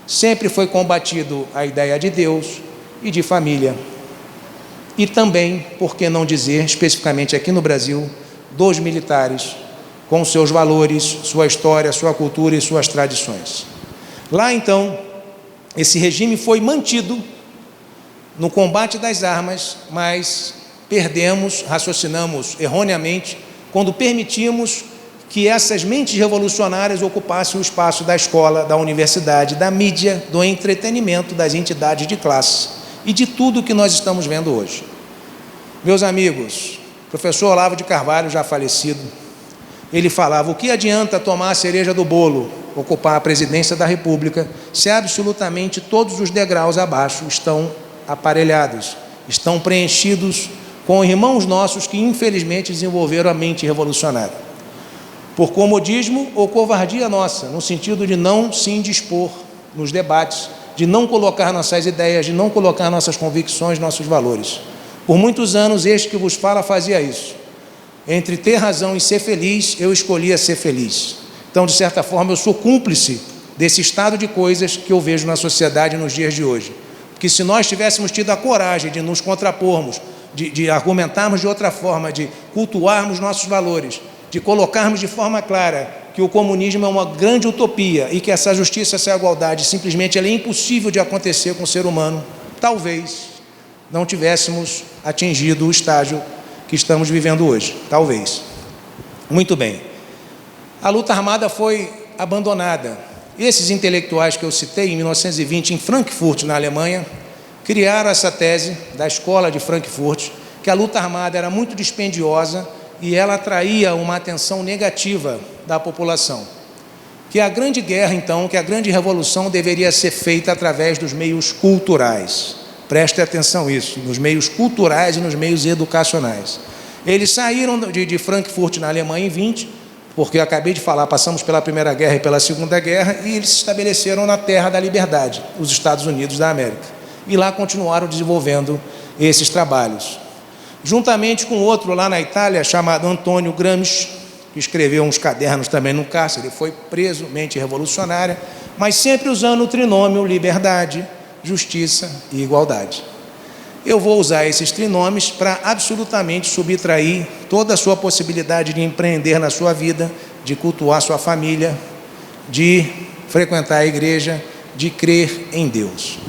sempre foi combatido a ideia de Deus e de família. E também, por que não dizer, especificamente aqui no Brasil, dos militares, com seus valores, sua história, sua cultura e suas tradições. Lá então, esse regime foi mantido no combate das armas, mas raciocinamos erroneamente, quando permitimos que essas mentes revolucionárias ocupassem o espaço da escola, da universidade, da mídia, do entretenimento, das entidades de classe e de tudo que nós estamos vendo hoje. Meus amigos, o professor Olavo de Carvalho, já falecido, ele falava: o que adianta tomar a cereja do bolo, ocupar a presidência da República, se absolutamente todos os degraus abaixo estão aparelhados, estão preenchidos com irmãos nossos que infelizmente desenvolveram a mente revolucionária. Por comodismo ou covardia nossa, no sentido de não se indispor nos debates, de não colocar nossas ideias, de não colocar nossas convicções, nossos valores. Por muitos anos, este que vos fala fazia isso. Entre ter razão e ser feliz, eu escolhia ser feliz. Então, de certa forma, eu sou cúmplice desse estado de coisas que eu vejo na sociedade nos dias de hoje. Porque se nós tivéssemos tido a coragem de nos contrapormos, de argumentarmos de outra forma, de cultuarmos nossos valores, de colocarmos de forma clara que o comunismo é uma grande utopia e que essa justiça, essa igualdade, simplesmente ela é impossível de acontecer com o ser humano, talvez não tivéssemos atingido o estágio que estamos vivendo hoje, talvez. Muito bem. A luta armada foi abandonada. Esses intelectuais que eu citei, em 1920, em Frankfurt, na Alemanha, criaram essa tese da escola de Frankfurt, que a luta armada era muito dispendiosa e ela atraía uma atenção negativa da população. Que a grande guerra, então, que a grande revolução deveria ser feita através dos meios culturais. Preste atenção nisso, nos meios culturais e nos meios educacionais. Eles saíram de Frankfurt, na Alemanha, em 20, porque eu acabei de falar, passamos pela Primeira Guerra e pela Segunda Guerra, e eles se estabeleceram na Terra da Liberdade, os Estados Unidos da América. E lá continuaram desenvolvendo esses trabalhos. Juntamente com outro lá na Itália, chamado Antônio Gramsci, que escreveu uns cadernos também no cárcere, foi preso, mente revolucionária, mas sempre usando o trinômio liberdade, justiça e igualdade. Eu vou usar esses trinomes para absolutamente subtrair toda a sua possibilidade de empreender na sua vida, de cultuar sua família, de frequentar a igreja, de crer em Deus.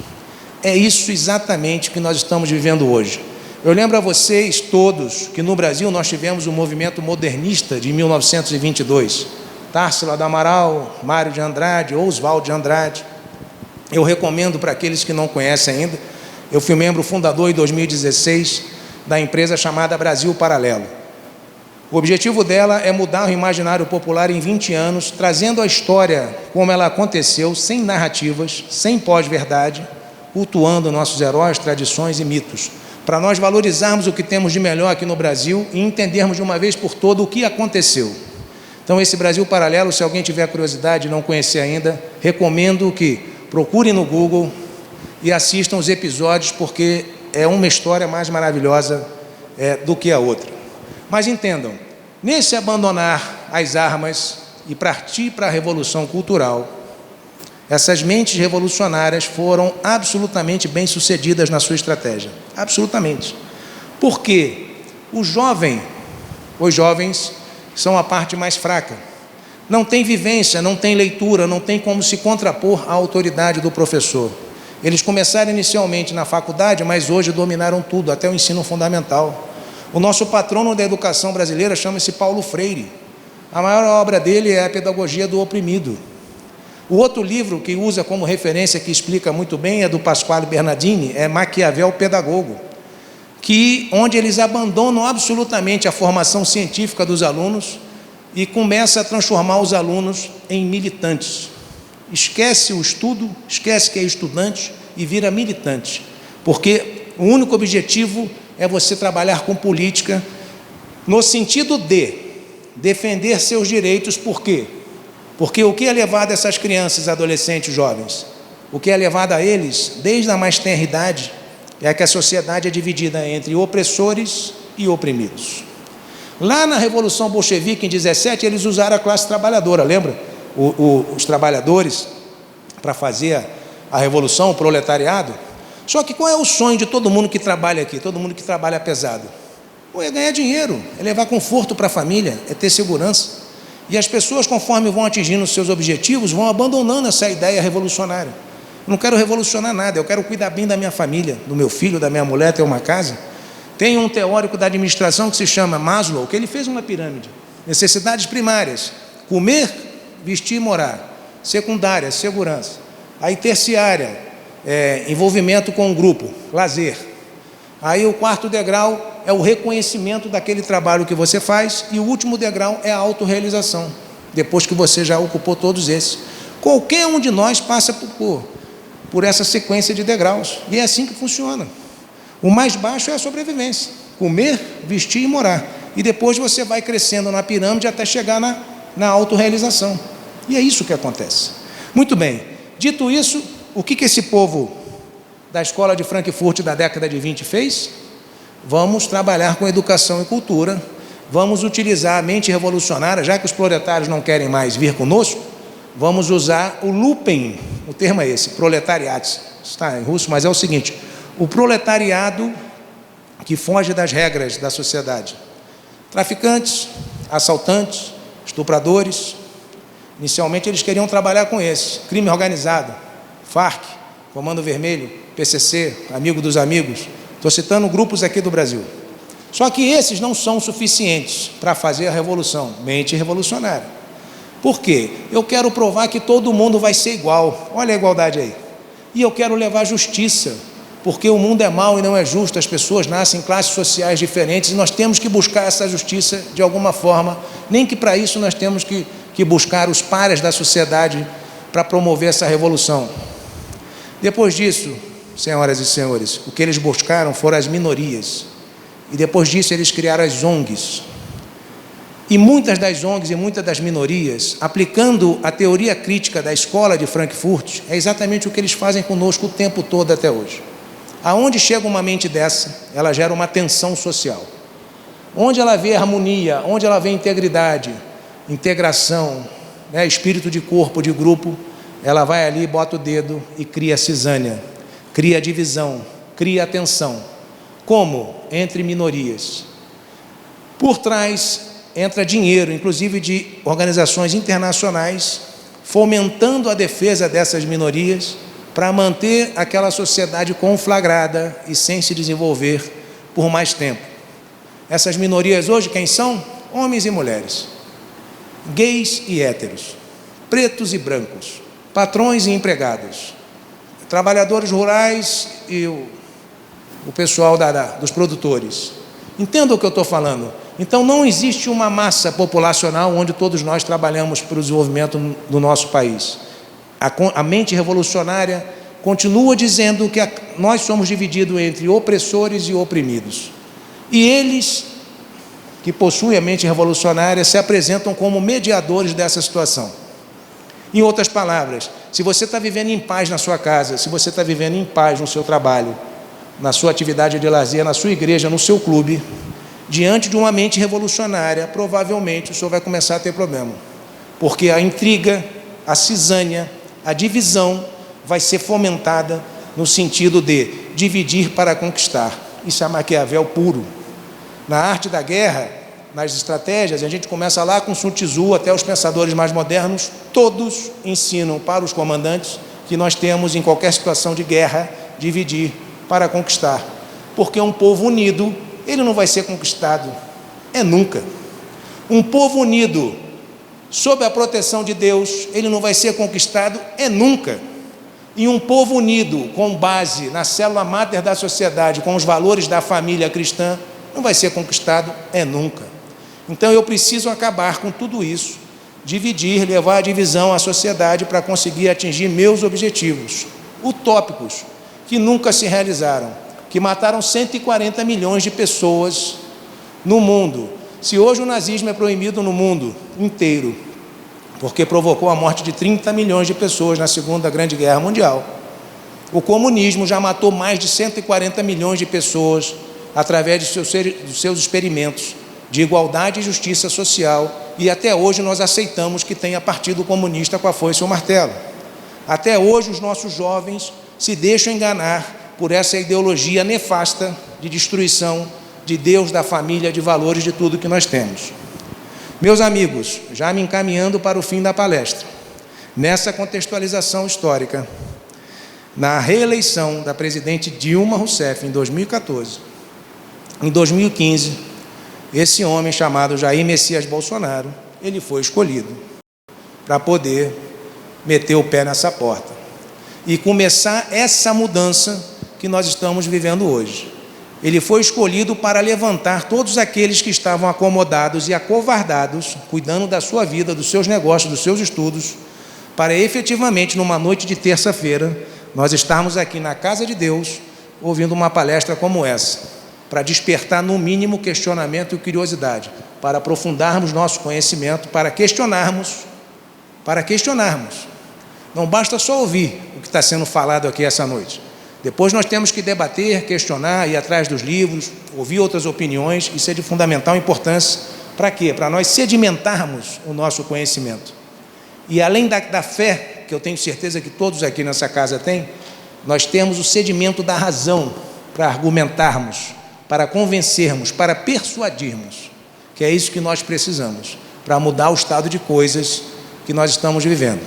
É isso exatamente que nós estamos vivendo hoje. Eu lembro a vocês todos que no Brasil nós tivemos o movimento modernista de 1922. Tarsila do Amaral, Mário de Andrade, Oswaldo de Andrade. Eu recomendo para aqueles que não conhecem ainda. Eu fui membro fundador em 2016 da empresa chamada Brasil Paralelo. O objetivo dela é mudar o imaginário popular em 20 anos, trazendo a história como ela aconteceu, sem narrativas, sem pós-verdade, cultuando nossos heróis, tradições e mitos, para nós valorizarmos o que temos de melhor aqui no Brasil e entendermos de uma vez por todas o que aconteceu. Então, esse Brasil Paralelo, se alguém tiver curiosidade e não conhecer ainda, recomendo que procurem no Google e assistam os episódios, porque é uma história mais maravilhosa do que a outra. Mas entendam, nesse abandonar as armas e partir para a revolução cultural, essas mentes revolucionárias foram absolutamente bem-sucedidas na sua estratégia. Absolutamente. Porque os jovens são a parte mais fraca. Não tem vivência, não tem leitura, não tem como se contrapor à autoridade do professor. Eles começaram inicialmente na faculdade, mas hoje dominaram tudo, até o ensino fundamental. O nosso patrono da educação brasileira chama-se Paulo Freire. A maior obra dele é a Pedagogia do Oprimido. O outro livro que usa como referência, que explica muito bem, é do Pasquale Bernardini, é Maquiavel Pedagogo, onde eles abandonam absolutamente a formação científica dos alunos e começa a transformar os alunos em militantes. Esquece o estudo, esquece que é estudante e vira militante, porque o único objetivo é você trabalhar com política no sentido de defender seus direitos. Por quê? Porque o que é levado a essas crianças, adolescentes, jovens? O que é levado a eles, desde a mais tenra idade, é que a sociedade é dividida entre opressores e oprimidos. Lá na Revolução Bolchevique, em 17, eles usaram a classe trabalhadora, lembra? Os trabalhadores, para fazer a revolução, o proletariado. Só que qual é o sonho de todo mundo que trabalha aqui, todo mundo que trabalha pesado? É ganhar dinheiro, é levar conforto para a família, é ter segurança. E as pessoas, conforme vão atingindo os seus objetivos, vão abandonando essa ideia revolucionária. Eu não quero revolucionar nada, eu quero cuidar bem da minha família, do meu filho, da minha mulher, ter uma casa. Tem um teórico da administração que se chama Maslow, que ele fez uma pirâmide. Necessidades primárias: comer, vestir e morar. Secundária, segurança. Aí terciária, envolvimento com o grupo, lazer. Aí o quarto degrau é o reconhecimento daquele trabalho que você faz, e o último degrau é a autorrealização, depois que você já ocupou todos esses. Qualquer um de nós passa por essa sequência de degraus, e é assim que funciona. O mais baixo é a sobrevivência: comer, vestir e morar. E depois você vai crescendo na pirâmide até chegar na autorrealização. E é isso que acontece. Muito bem, dito isso, o que esse povo da escola de Frankfurt da década de 20 fez? Vamos trabalhar com educação e cultura, vamos utilizar a mente revolucionária, já que os proletários não querem mais vir conosco, vamos usar o Lupen, o termo é esse, proletariado, está em russo, mas é o seguinte: o proletariado que foge das regras da sociedade. Traficantes, assaltantes, estupradores. Inicialmente eles queriam trabalhar com esse, crime organizado, Farc, Comando Vermelho, PCC, Amigo dos Amigos. Estou citando grupos aqui do Brasil. Só que esses não são suficientes para fazer a revolução, mente revolucionária. Por quê? Eu quero provar que todo mundo vai ser igual. Olha a igualdade aí. E eu quero levar justiça, porque o mundo é mau e não é justo, as pessoas nascem em classes sociais diferentes e nós temos que buscar essa justiça de alguma forma, nem que para isso nós temos que buscar os pares da sociedade para promover essa revolução. Depois disso, senhoras e senhores, o que eles buscaram foram as minorias, e depois disso eles criaram as ONGs. E muitas das ONGs e muitas das minorias, aplicando a teoria crítica da escola de Frankfurt, é exatamente o que eles fazem conosco o tempo todo até hoje. Aonde chega uma mente dessa, ela gera uma tensão social. Onde ela vê harmonia, onde ela vê integridade, integração, espírito de corpo, de grupo, ela vai ali, bota o dedo e cria cisânia, cria divisão, cria tensão. Como? Entre minorias. Por trás entra dinheiro, inclusive de organizações internacionais, fomentando a defesa dessas minorias para manter aquela sociedade conflagrada e sem se desenvolver por mais tempo. Essas minorias hoje quem são? Homens e mulheres, gays e héteros, pretos e brancos, patrões e empregados, trabalhadores rurais e o pessoal dos produtores. Entenda o que eu estou falando. Então não existe uma massa populacional onde todos nós trabalhamos para o desenvolvimento do nosso país. A mente revolucionária continua dizendo que nós somos divididos entre opressores e oprimidos. E eles, que possuem a mente revolucionária, se apresentam como mediadores dessa situação. Em outras palavras, se você está vivendo em paz na sua casa, se você está vivendo em paz no seu trabalho, na sua atividade de lazer, na sua igreja, no seu clube, diante de uma mente revolucionária, provavelmente o senhor vai começar a ter problema. Porque a intriga, a cisânia, a divisão vai ser fomentada no sentido de dividir para conquistar. Isso é Maquiavel puro. Na arte da guerra, nas estratégias, a gente começa lá com Sun Tzu até os pensadores mais modernos, todos ensinam para os comandantes que nós temos em qualquer situação de guerra, dividir para conquistar. Porque um povo unido, ele não vai ser conquistado, nunca. Um povo unido, sob a proteção de Deus, ele não vai ser conquistado, nunca. E um povo unido, com base na célula máter da sociedade, com os valores da família cristã, não vai ser conquistado, nunca. Então eu preciso acabar com tudo isso, dividir, levar a divisão à sociedade para conseguir atingir meus objetivos utópicos, que nunca se realizaram, que mataram 140 milhões de pessoas no mundo. Se hoje o nazismo é proibido no mundo inteiro, porque provocou a morte de 30 milhões de pessoas na Segunda Grande Guerra Mundial, o comunismo já matou mais de 140 milhões de pessoas através dos seus experimentos de igualdade e justiça social, e até hoje nós aceitamos que tenha partido comunista com a foice e o martelo. Até hoje os nossos jovens se deixam enganar por essa ideologia nefasta de destruição de Deus, da família, de valores, de tudo que nós temos. Meus amigos, já me encaminhando para o fim da palestra, nessa contextualização histórica, na reeleição da presidente Dilma Rousseff em 2014, em 2015, esse homem chamado Jair Messias Bolsonaro, ele foi escolhido para poder meter o pé nessa porta e começar essa mudança que nós estamos vivendo hoje. Ele foi escolhido para levantar todos aqueles que estavam acomodados e acovardados, cuidando da sua vida, dos seus negócios, dos seus estudos, para efetivamente, numa noite de terça-feira, nós estarmos aqui na casa de Deus, ouvindo uma palestra como essa, para despertar, no mínimo, questionamento e curiosidade, para aprofundarmos nosso conhecimento, para questionarmos. Não basta só ouvir o que está sendo falado aqui essa noite. Depois nós temos que debater, questionar, ir atrás dos livros, ouvir outras opiniões. Isso é de fundamental importância. Para quê? Para nós sedimentarmos o nosso conhecimento. E além da fé, que eu tenho certeza que todos aqui nessa casa têm, nós temos o sedimento da razão para argumentarmos, para convencermos, para persuadirmos, que é isso que nós precisamos, para mudar o estado de coisas que nós estamos vivendo.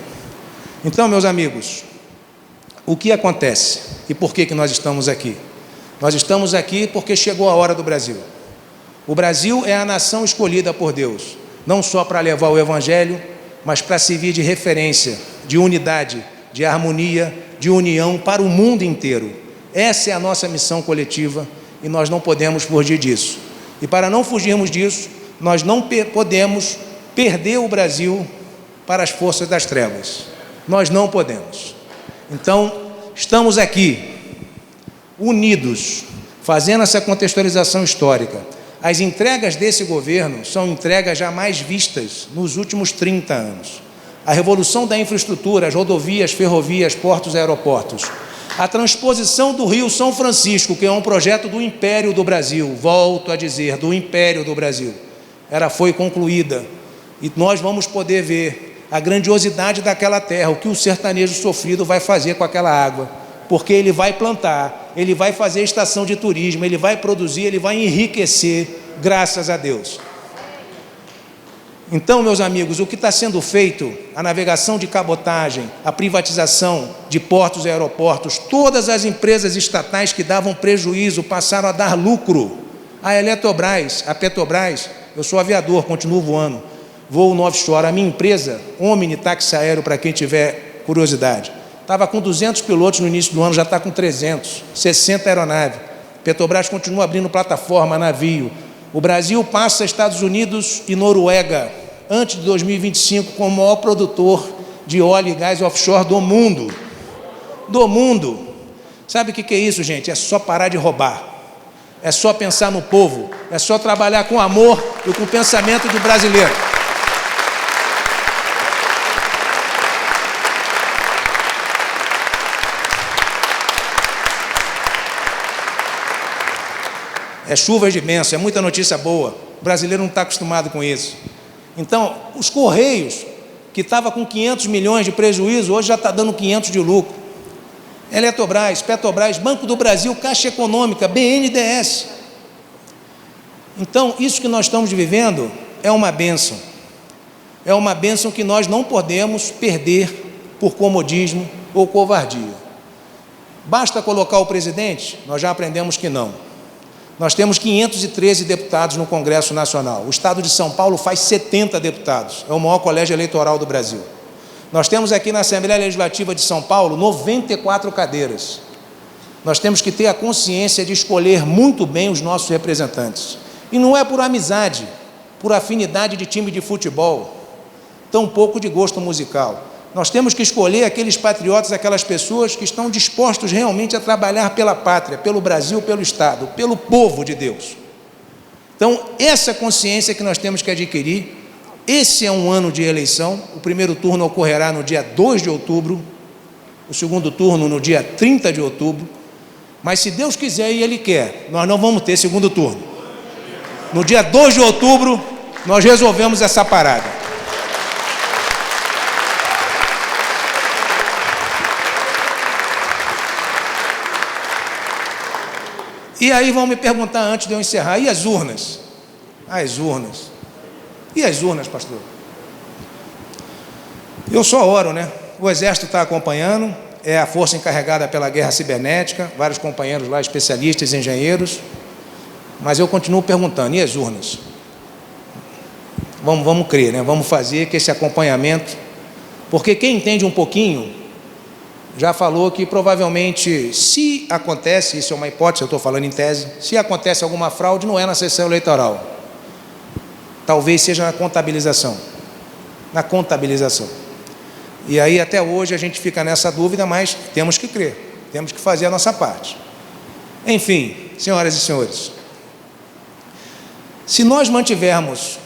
Então, meus amigos, o que acontece e por que nós estamos aqui? Nós estamos aqui porque chegou a hora do Brasil. O Brasil é a nação escolhida por Deus, não só para levar o Evangelho, mas para servir de referência, de unidade, de harmonia, de união para o mundo inteiro. Essa é a nossa missão coletiva e nós não podemos fugir disso. E para não fugirmos disso, nós não podemos perder o Brasil para as forças das trevas. Nós não podemos. Então, estamos aqui, unidos, fazendo essa contextualização histórica. As entregas desse governo são entregas jamais vistas nos últimos 30 anos. A revolução da infraestrutura, as rodovias, ferrovias, portos e aeroportos. A transposição do Rio São Francisco, que é um projeto do Império do Brasil, volto a dizer, do Império do Brasil, foi concluída. E nós vamos poder ver a grandiosidade daquela terra, o que o sertanejo sofrido vai fazer com aquela água, porque ele vai plantar, ele vai fazer estação de turismo, ele vai produzir, ele vai enriquecer, graças a Deus. Então, meus amigos, o que está sendo feito, a navegação de cabotagem, a privatização de portos e aeroportos, todas as empresas estatais que davam prejuízo passaram a dar lucro. A Eletrobras, a Petrobras, eu sou aviador, continuo voando, voo no offshore. A minha empresa, Omni Táxi Aéreo, para quem tiver curiosidade, estava com 200 pilotos no início do ano, já está com 300, 60 aeronaves. Petrobras continua abrindo plataforma, navio. O Brasil passa Estados Unidos e Noruega, antes de 2025, como o maior produtor de óleo e gás offshore do mundo. Do mundo. Sabe o que é isso, gente? É só parar de roubar. É só pensar no povo. É só trabalhar com amor e com o pensamento do brasileiro. É chuvas de bênção, é muita notícia boa. O brasileiro não está acostumado com isso. Então, os Correios, que estava com 500 milhões de prejuízo, hoje já está dando 500 de lucro. Eletrobras, Petrobras, Banco do Brasil, Caixa Econômica, BNDES. Então, isso que nós estamos vivendo é uma bênção. É uma bênção que nós não podemos perder por comodismo, ou covardia. Basta colocar o presidente? Nós já aprendemos que não. Nós temos 513 deputados no Congresso Nacional. O estado de São Paulo faz 70 deputados. É o maior colégio eleitoral do Brasil. Nós temos aqui na Assembleia Legislativa de São Paulo 94 cadeiras. Nós temos que ter a consciência de escolher muito bem os nossos representantes. E não é por amizade, por afinidade de time de futebol, tampouco de gosto musical. Nós temos que escolher aqueles patriotas, aquelas pessoas que estão dispostos realmente a trabalhar pela pátria, pelo Brasil, pelo Estado, pelo povo de Deus. Então, essa consciência que nós temos que adquirir. Esse é um ano de eleição. O primeiro turno ocorrerá no dia 2 de outubro, o segundo turno no dia 30 de outubro, mas se Deus quiser e Ele quer, nós não vamos ter segundo turno. No dia 2 de outubro, nós resolvemos essa parada. E aí vão me perguntar antes de eu encerrar, e as urnas? As urnas. E as urnas, pastor? Eu só oro, né? O Exército está acompanhando, é a força encarregada pela guerra cibernética, vários companheiros lá, especialistas, engenheiros, mas eu continuo perguntando, e as urnas? Vamos crer, né? Vamos fazer que esse acompanhamento, porque quem entende um pouquinho, já falou que provavelmente, se acontece, isso é uma hipótese, eu estou falando em tese, se acontece alguma fraude, não é na sessão eleitoral. Talvez seja na contabilização. Na contabilização. E aí até hoje a gente fica nessa dúvida, mas temos que crer, temos que fazer a nossa parte. Enfim, senhoras e senhores, se nós mantivermos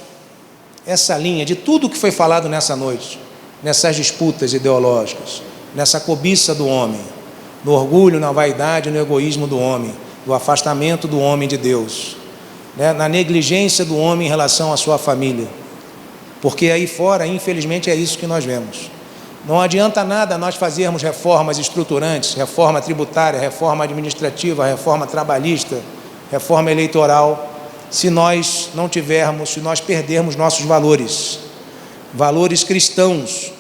essa linha de tudo que foi falado nessa noite, nessas disputas ideológicas, nessa cobiça do homem, no orgulho, na vaidade, no egoísmo do homem, do afastamento do homem de Deus, né, na negligência do homem em relação à sua família, porque aí fora, infelizmente, é isso que nós vemos. Não adianta nada nós fazermos reformas estruturantes, reforma tributária, reforma administrativa, reforma trabalhista, reforma eleitoral, se nós não tivermos, se nós perdermos nossos valores, valores cristãos,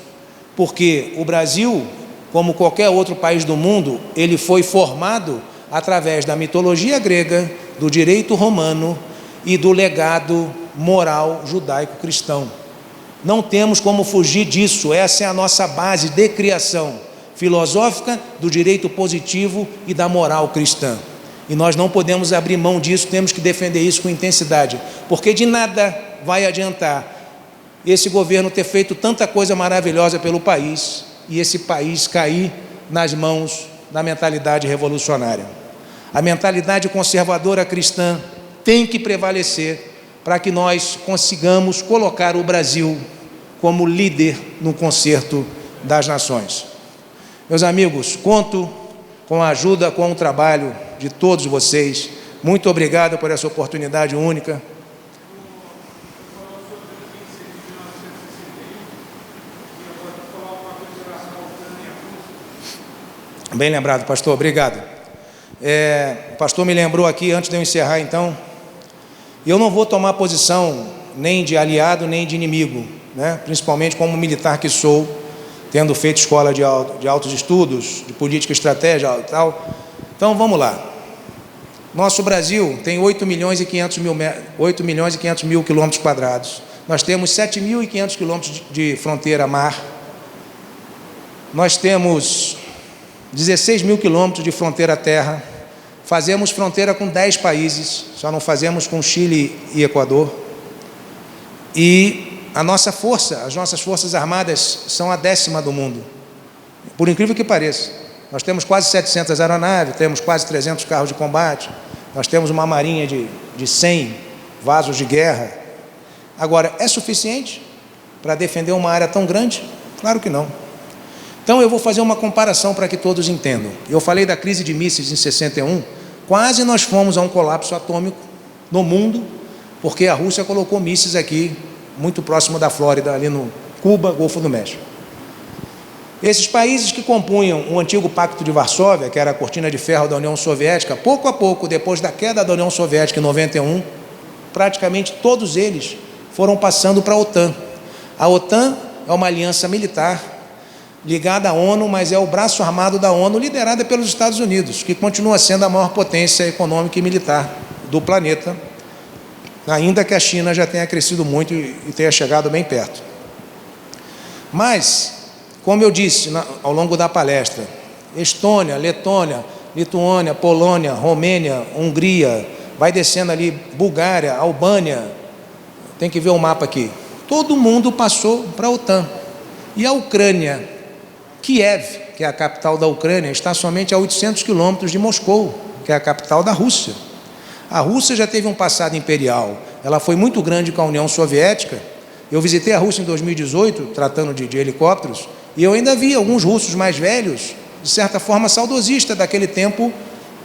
porque o Brasil, como qualquer outro país do mundo, ele foi formado através da mitologia grega, do direito romano e do legado moral judaico-cristão. Não temos como fugir disso, essa é a nossa base de criação filosófica do direito positivo e da moral cristã. E nós não podemos abrir mão disso, temos que defender isso com intensidade, porque de nada vai adiantar esse governo ter feito tanta coisa maravilhosa pelo país e esse país cair nas mãos da mentalidade revolucionária. A mentalidade conservadora cristã tem que prevalecer para que nós consigamos colocar o Brasil como líder no concerto das nações. Meus amigos, conto com a ajuda, com o trabalho de todos vocês. Muito obrigado por essa oportunidade única. Bem lembrado, pastor, obrigado. O pastor me lembrou aqui, antes de eu encerrar então, eu não vou tomar posição nem de aliado, nem de inimigo, né? Principalmente como militar que sou, tendo feito escola de altos estudos, de política e estratégia e tal. Então vamos lá. Nosso Brasil tem 8 milhões e 500 mil quilômetros quadrados. Nós temos 7.500 quilômetros de fronteira mar. Nós temos 16 mil quilômetros de fronteira terra. Fazemos fronteira com 10 países, só não fazemos com Chile e Equador. E a nossa força, as nossas forças armadas são a 10ª do mundo, por incrível que pareça. Nós temos quase 700 aeronaves, temos quase 300 carros de combate, nós temos uma marinha de 100 vasos de guerra. Agora, é suficiente para defender uma área tão grande? Claro que não. Então eu vou fazer uma comparação para que todos entendam. Eu falei da crise de mísseis em 61, quase nós fomos a um colapso atômico no mundo, porque a Rússia colocou mísseis aqui, muito próximo da Flórida, ali no Cuba, Golfo do México. Esses países que compunham o antigo Pacto de Varsóvia, que era a cortina de ferro da União Soviética, pouco a pouco, depois da queda da União Soviética em 91, praticamente todos eles foram passando para a OTAN. A OTAN é uma aliança militar ligada à ONU, mas é o braço armado da ONU, liderada pelos Estados Unidos, que continua sendo a maior potência econômica e militar do planeta, ainda que a China já tenha crescido muito e tenha chegado bem perto. Mas, como eu disse ao longo da palestra, Estônia, Letônia, Lituânia, Polônia, Romênia, Hungria, vai descendo ali, Bulgária, Albânia, tem que ver o mapa aqui. Todo mundo passou para a OTAN. E a Ucrânia, Kiev, que é a capital da Ucrânia, está somente a 800 quilômetros de Moscou, que é a capital da Rússia. A Rússia já teve um passado imperial, ela foi muito grande com a União Soviética. Eu visitei a Rússia em 2018, tratando de helicópteros, e eu ainda vi alguns russos mais velhos, de certa forma saudosista daquele tempo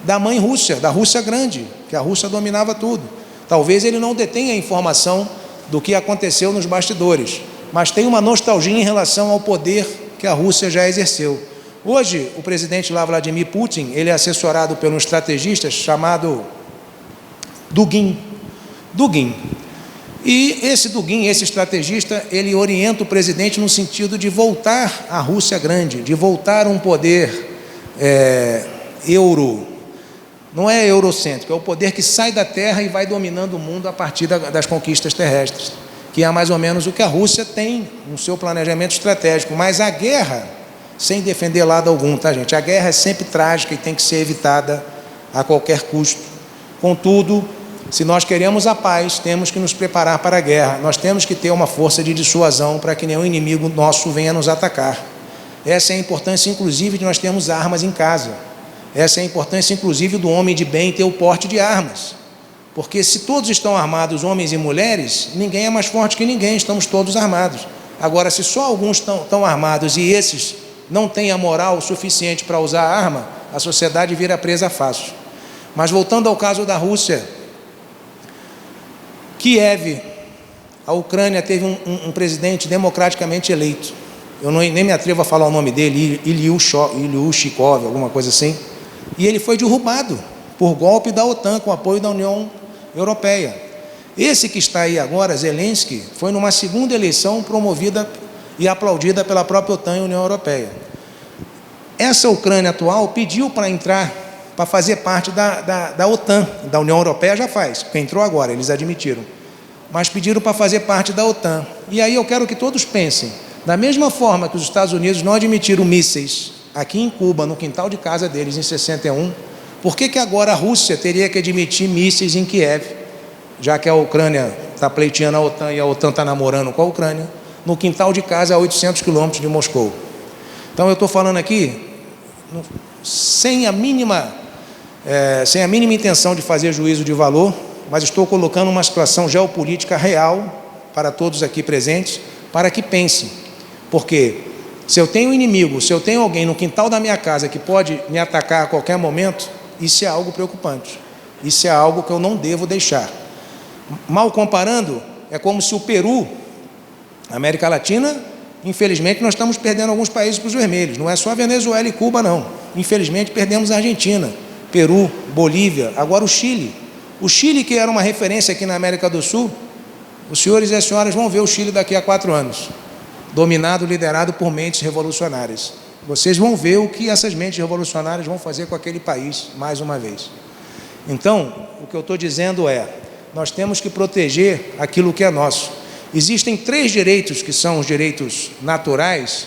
da mãe Rússia, da Rússia grande, que a Rússia dominava tudo. Talvez ele não detenha a informação do que aconteceu nos bastidores, mas tem uma nostalgia em relação ao poder que a Rússia já exerceu. Hoje, o presidente lá, Vladimir Putin, ele é assessorado por um estrategista chamado Dugin. E esse Dugin, esse estrategista, ele orienta o presidente no sentido de voltar à Rússia grande, de voltar a um poder não é eurocêntrico, é o poder que sai da terra e vai dominando o mundo a partir das conquistas terrestres, que é mais ou menos o que a Rússia tem no seu planejamento estratégico. Mas a guerra, sem defender lado algum, tá, gente? A guerra é sempre trágica e tem que ser evitada a qualquer custo. Contudo, se nós queremos a paz, temos que nos preparar para a guerra. Nós temos que ter uma força de dissuasão para que nenhum inimigo nosso venha nos atacar. Essa é a importância, inclusive, de nós termos armas em casa. Essa é a importância, inclusive, do homem de bem ter o porte de armas. Porque se todos estão armados, homens e mulheres, ninguém é mais forte que ninguém, estamos todos armados. Agora, se só alguns estão armados e esses não têm a moral suficiente para usar a arma, a sociedade vira presa fácil. Mas voltando ao caso da Rússia, Kiev, a Ucrânia teve um presidente democraticamente eleito. Eu nem me atrevo a falar o nome dele, Ilyushikov, alguma coisa assim. E ele foi derrubado por golpe da OTAN, com apoio da União Europeia. Esse que está aí agora, Zelensky, foi numa segunda eleição promovida e aplaudida pela própria OTAN e União Europeia. Essa Ucrânia atual pediu para entrar, para fazer parte da OTAN, da União Europeia já faz, porque entrou agora, eles admitiram. Mas pediram para fazer parte da OTAN. E aí eu quero que todos pensem, da mesma forma que os Estados Unidos não admitiram mísseis aqui em Cuba, no quintal de casa deles, em 61, por que agora a Rússia teria que admitir mísseis em Kiev, já que a Ucrânia está pleiteando a OTAN e a OTAN está namorando com a Ucrânia, no quintal de casa a 800 quilômetros de Moscou? Então eu estou falando aqui sem a mínima intenção de fazer juízo de valor, mas estou colocando uma situação geopolítica real para todos aqui presentes, para que pensem. Porque se eu tenho um inimigo, se eu tenho alguém no quintal da minha casa que pode me atacar a qualquer momento, isso é algo preocupante. Isso é algo que eu não devo deixar. Mal comparando, é como se o Peru, América Latina, infelizmente nós estamos perdendo alguns países para os vermelhos. Não é só a Venezuela e Cuba, não. Infelizmente perdemos a Argentina, Peru, Bolívia, agora o Chile. O Chile, que era uma referência aqui na América do Sul, os senhores e as senhoras vão ver o Chile daqui a 4 anos. Dominado, liderado por mentes revolucionárias. Vocês vão ver o que essas mentes revolucionárias vão fazer com aquele país, mais uma vez. Então, o que eu estou dizendo é, nós temos que proteger aquilo que é nosso. Existem 3 direitos que são os direitos naturais,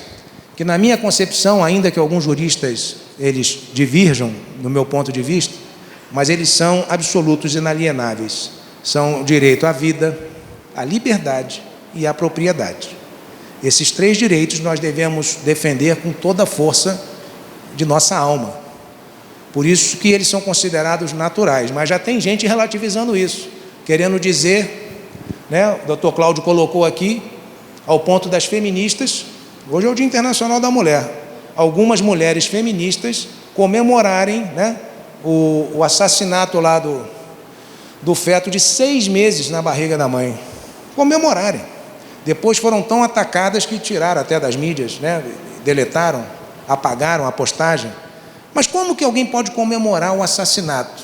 que na minha concepção, ainda que alguns juristas, eles divirjam, do meu ponto de vista, mas eles são absolutos e inalienáveis. São o direito à vida, à liberdade e à propriedade. Esses 3 direitos nós devemos defender com toda a força de nossa alma. Por isso que eles são considerados naturais, mas já tem gente relativizando isso, querendo dizer, né, o Dr. Cláudio colocou aqui, ao ponto das feministas, hoje é o Dia Internacional da Mulher, algumas mulheres feministas comemorarem, né, o assassinato lá do feto de 6 meses na barriga da mãe, comemorarem. Depois foram tão atacadas que tiraram até das mídias, né? Deletaram, apagaram a postagem. Mas como que alguém pode comemorar o assassinato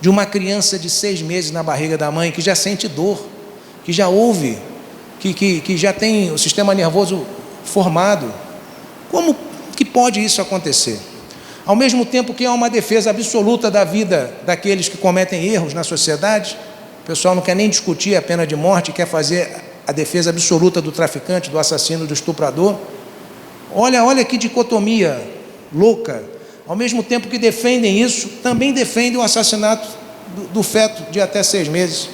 de uma criança de 6 meses na barriga da mãe, que já sente dor, que já ouve, que já tem o sistema nervoso formado? Como que pode isso acontecer? Ao mesmo tempo que há uma defesa absoluta da vida daqueles que cometem erros na sociedade, o pessoal não quer nem discutir a pena de morte, quer fazer a defesa absoluta do traficante, do assassino, do estuprador. Olha que dicotomia louca. Ao mesmo tempo que defendem isso, também defendem o assassinato do feto de até 6 meses.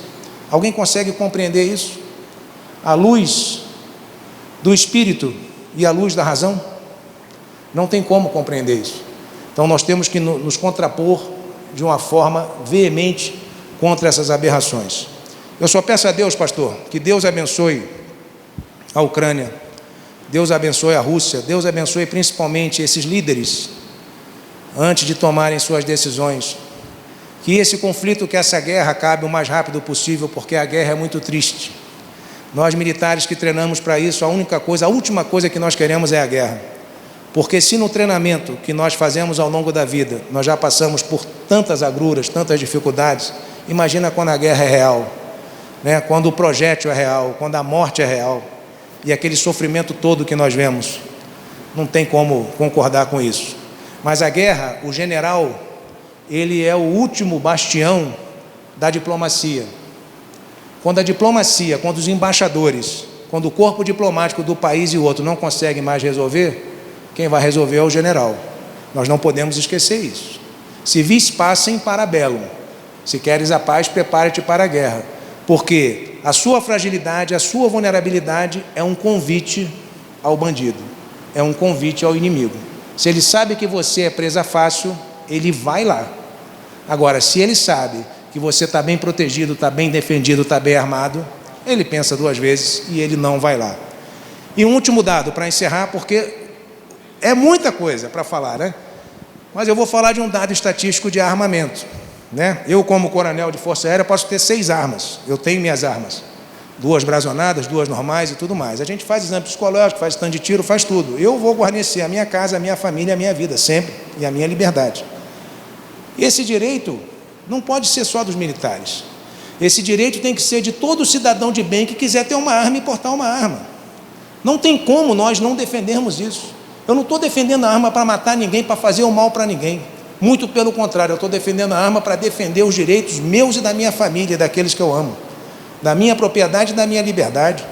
Alguém consegue compreender isso? À luz do espírito e à luz da razão? Não tem como compreender isso. Então nós temos que nos contrapor de uma forma veemente contra essas aberrações. Eu só peço a Deus, pastor, que Deus abençoe a Ucrânia, Deus abençoe a Rússia, Deus abençoe principalmente esses líderes, antes de tomarem suas decisões. Que esse conflito, que essa guerra acabe o mais rápido possível, porque a guerra é muito triste. Nós militares que treinamos para isso, a última coisa que nós queremos é a guerra. Porque se no treinamento que nós fazemos ao longo da vida, nós já passamos por tantas agruras, tantas dificuldades, imagina quando a guerra é real, né? Quando o projétil é real, quando a morte é real, e aquele sofrimento todo que nós vemos. Não tem como concordar com isso. Mas a guerra, o general, ele é o último bastião da diplomacia. Quando a diplomacia, quando os embaixadores, quando o corpo diplomático do país e o outro não conseguem mais resolver, quem vai resolver é o general. Nós não podemos esquecer isso. Se vis pacem para bellum. Se queres a paz, prepara-te para a guerra. Porque a sua fragilidade, a sua vulnerabilidade é um convite ao bandido, é um convite ao inimigo. Se ele sabe que você é presa fácil, ele vai lá. Agora, se ele sabe que você está bem protegido, está bem defendido, está bem armado, ele pensa 2 vezes e ele não vai lá. E um último dado para encerrar, porque é muita coisa para falar, né? Mas eu vou falar de um dado estatístico de armamento, né? Eu, como coronel de Força Aérea, posso ter 6 armas. Eu tenho minhas armas. 2 brazonadas, 2 normais e tudo mais. A gente faz exame psicológico, faz stand de tiro, faz tudo. Eu vou guarnecer a minha casa, a minha família, a minha vida, sempre, e a minha liberdade. Esse direito não pode ser só dos militares. Esse direito tem que ser de todo cidadão de bem que quiser ter uma arma e portar uma arma. Não tem como nós não defendermos isso. Eu não estou defendendo a arma para matar ninguém, para fazer o mal para ninguém. Muito pelo contrário, eu estou defendendo a arma para defender os direitos meus e da minha família, daqueles que eu amo, da minha propriedade e da minha liberdade.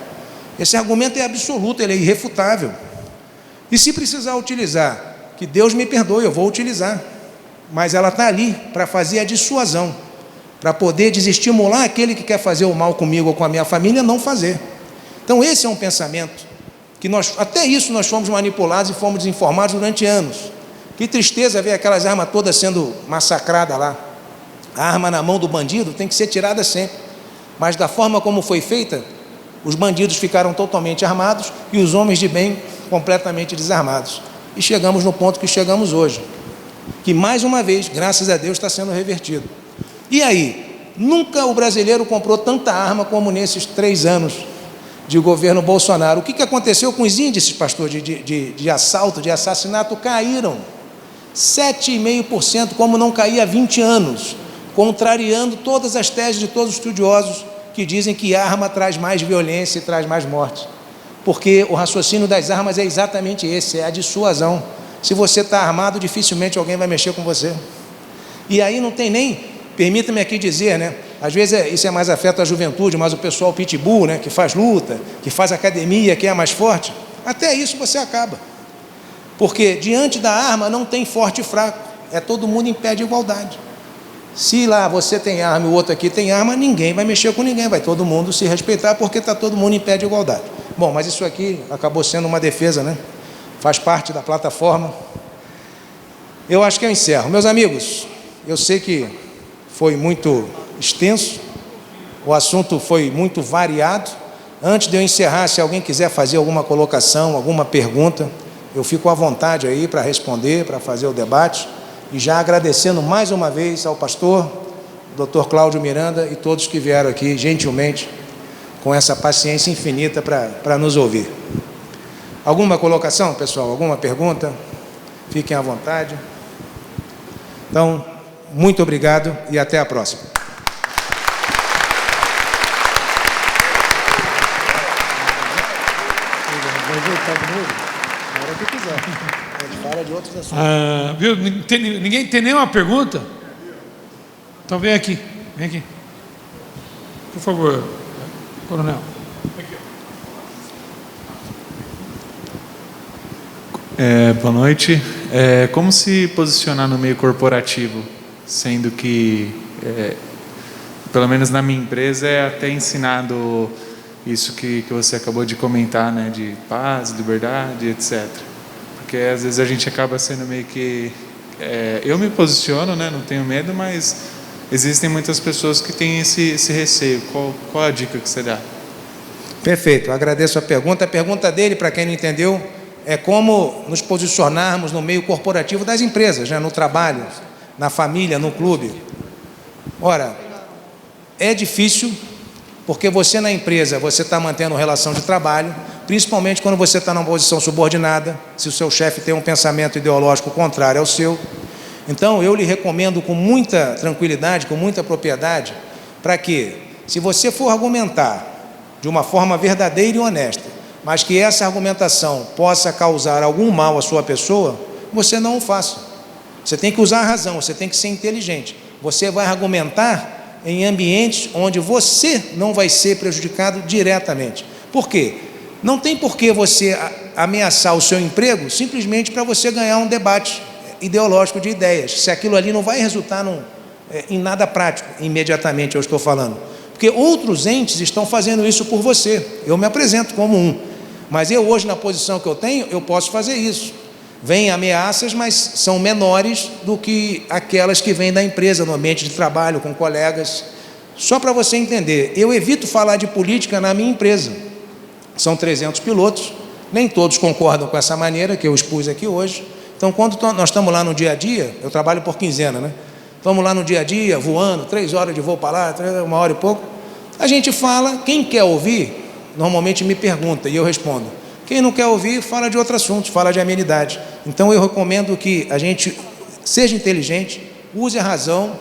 Esse argumento é absoluto, ele é irrefutável. E se precisar utilizar, que Deus me perdoe, eu vou utilizar. Mas ela está ali para fazer a dissuasão, para poder desestimular aquele que quer fazer o mal comigo ou com a minha família, não fazer. Então esse é um pensamento que até isso nós fomos manipulados e fomos desinformados durante anos. Que tristeza ver aquelas armas todas sendo massacradas lá. A arma na mão do bandido tem que ser tirada sempre. Mas da forma como foi feita, os bandidos ficaram totalmente armados e os homens de bem completamente desarmados. E chegamos no ponto que chegamos hoje, que mais uma vez, graças a Deus, está sendo revertido. E aí, nunca o brasileiro comprou tanta arma como nesses 3 anos de governo Bolsonaro. O que aconteceu com os índices, pastor, de assalto, de assassinato? Caíram 7,5%, como não caía há 20 anos, contrariando todas as teses de todos os estudiosos que dizem que arma traz mais violência e traz mais morte. Porque o raciocínio das armas é exatamente esse, é a dissuasão. Se você está armado, dificilmente alguém vai mexer com você. E aí não tem nem, permita-me aqui dizer, né? Às vezes isso é mais afeta a juventude, mas o pessoal pitbull, né? Que faz luta, que faz academia, que é mais forte, até isso você acaba. Porque diante da arma não tem forte e fraco, é todo mundo em pé de igualdade. Se lá você tem arma e o outro aqui tem arma, ninguém vai mexer com ninguém, vai todo mundo se respeitar porque está todo mundo em pé de igualdade. Bom, mas isso aqui acabou sendo uma defesa, né? Faz parte da plataforma. Eu acho que eu encerro. Meus amigos, eu sei que foi muito extenso, o assunto foi muito variado. Antes de eu encerrar, se alguém quiser fazer alguma colocação, alguma pergunta, eu fico à vontade aí para responder, para fazer o debate. E já agradecendo mais uma vez ao pastor, Dr. Cláudio Miranda e todos que vieram aqui gentilmente, com essa paciência infinita para nos ouvir. Alguma colocação, pessoal? Alguma pergunta? Fiquem à vontade. Então, muito obrigado e até a próxima. Vai voltar de novo? o que quiser. A gente fala de outros assuntos. Viu? Ninguém tem nenhuma pergunta? Então vem aqui. Vem aqui. Por favor, coronel. Boa noite. Como se posicionar no meio corporativo, sendo que, pelo menos na minha empresa, é até ensinado isso que você acabou de comentar, né, de paz, liberdade, etc. Porque às vezes a gente acaba sendo meio que... eu me posiciono, né, não tenho medo, mas existem muitas pessoas que têm esse receio. Qual a dica que você dá? Perfeito, agradeço a pergunta. A pergunta dele, para quem não entendeu, é como nos posicionarmos no meio corporativo das empresas, né? No trabalho, na família, no clube. Ora, é difícil, porque você na empresa, você está mantendo relação de trabalho, principalmente quando você está numa posição subordinada, se o seu chefe tem um pensamento ideológico contrário ao seu. Então, eu lhe recomendo com muita tranquilidade, com muita propriedade, para que, se você for argumentar de uma forma verdadeira e honesta, mas que essa argumentação possa causar algum mal à sua pessoa, você não o faça. Você tem que usar a razão, você tem que ser inteligente. Você vai argumentar em ambientes onde você não vai ser prejudicado diretamente. Por quê? Não tem por que você ameaçar o seu emprego simplesmente para você ganhar um debate ideológico de ideias, se aquilo ali não vai resultar em nada prático, imediatamente eu estou falando. Porque outros entes estão fazendo isso por você. Eu me apresento como um. Mas eu hoje, na posição que eu tenho, eu posso fazer isso. Vêm ameaças, mas são menores do que aquelas que vêm da empresa, no ambiente de trabalho, com colegas. Só para você entender, eu evito falar de política na minha empresa. São 300 pilotos, nem todos concordam com essa maneira que eu expus aqui hoje. Então, quando nós estamos lá no dia a dia, eu trabalho por quinzena, né? Estamos lá no dia a dia, voando, 3 horas de voo para lá, 1 hora e pouco. A gente fala, quem quer ouvir, normalmente me pergunta e eu respondo. Quem não quer ouvir, fala de outro assunto, fala de amenidade. Então eu recomendo que a gente seja inteligente, use a razão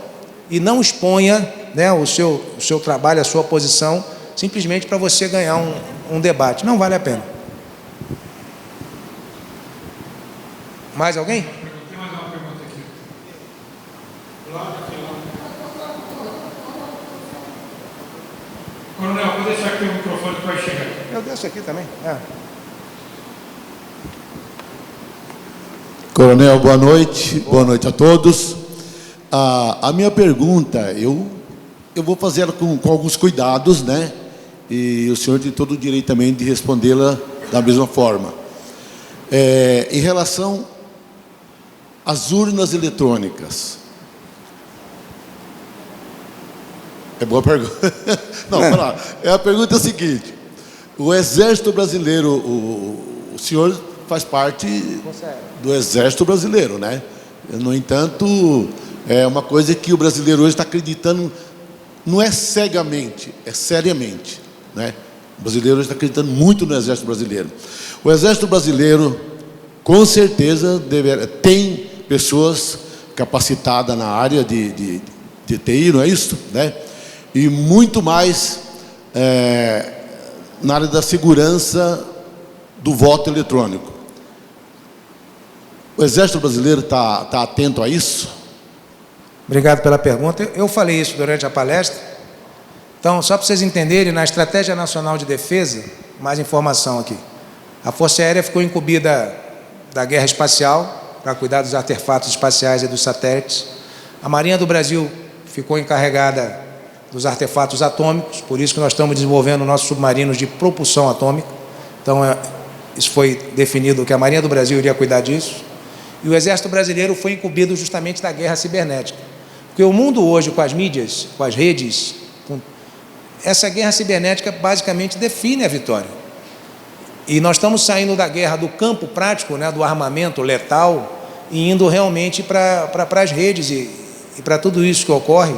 e não exponha, né, o seu trabalho, a sua posição, simplesmente para você ganhar um debate. Não vale a pena. Mais alguém? Tem mais uma pergunta aqui. Coronel, vou deixar aqui o microfone que vai chegar. Eu desço aqui também. Coronel, boa noite a todos. A minha pergunta, eu vou fazer ela com alguns cuidados, né? E o senhor tem todo o direito também de respondê-la da mesma forma. Em relação às urnas eletrônicas. É boa pergunta. Não, lá. A pergunta é a seguinte: o Exército Brasileiro, o senhor faz parte do Exército Brasileiro, né? No entanto, é uma coisa que o brasileiro hoje está acreditando, não é cegamente, é seriamente, né? O brasileiro hoje está acreditando muito no Exército Brasileiro. O Exército Brasileiro, com certeza, tem pessoas capacitadas na área de TI, não é isso? Né? E muito mais na área da segurança do voto eletrônico. O Exército Brasileiro está atento a isso? Obrigado pela pergunta. Eu falei isso durante a palestra. Então, só para vocês entenderem, na Estratégia Nacional de Defesa, mais informação aqui. A Força Aérea ficou incumbida da guerra espacial, para cuidar dos artefatos espaciais e dos satélites. A Marinha do Brasil ficou encarregada dos artefatos atômicos, por isso que nós estamos desenvolvendo nossos submarinos de propulsão atômica. Então, isso foi definido que a Marinha do Brasil iria cuidar disso. E o Exército Brasileiro foi incumbido justamente da guerra cibernética. Porque o mundo hoje, com as mídias, com as redes, essa guerra cibernética basicamente define a vitória. E nós estamos saindo da guerra do campo prático, né, do armamento letal, e indo realmente para as redes e para tudo isso que ocorre.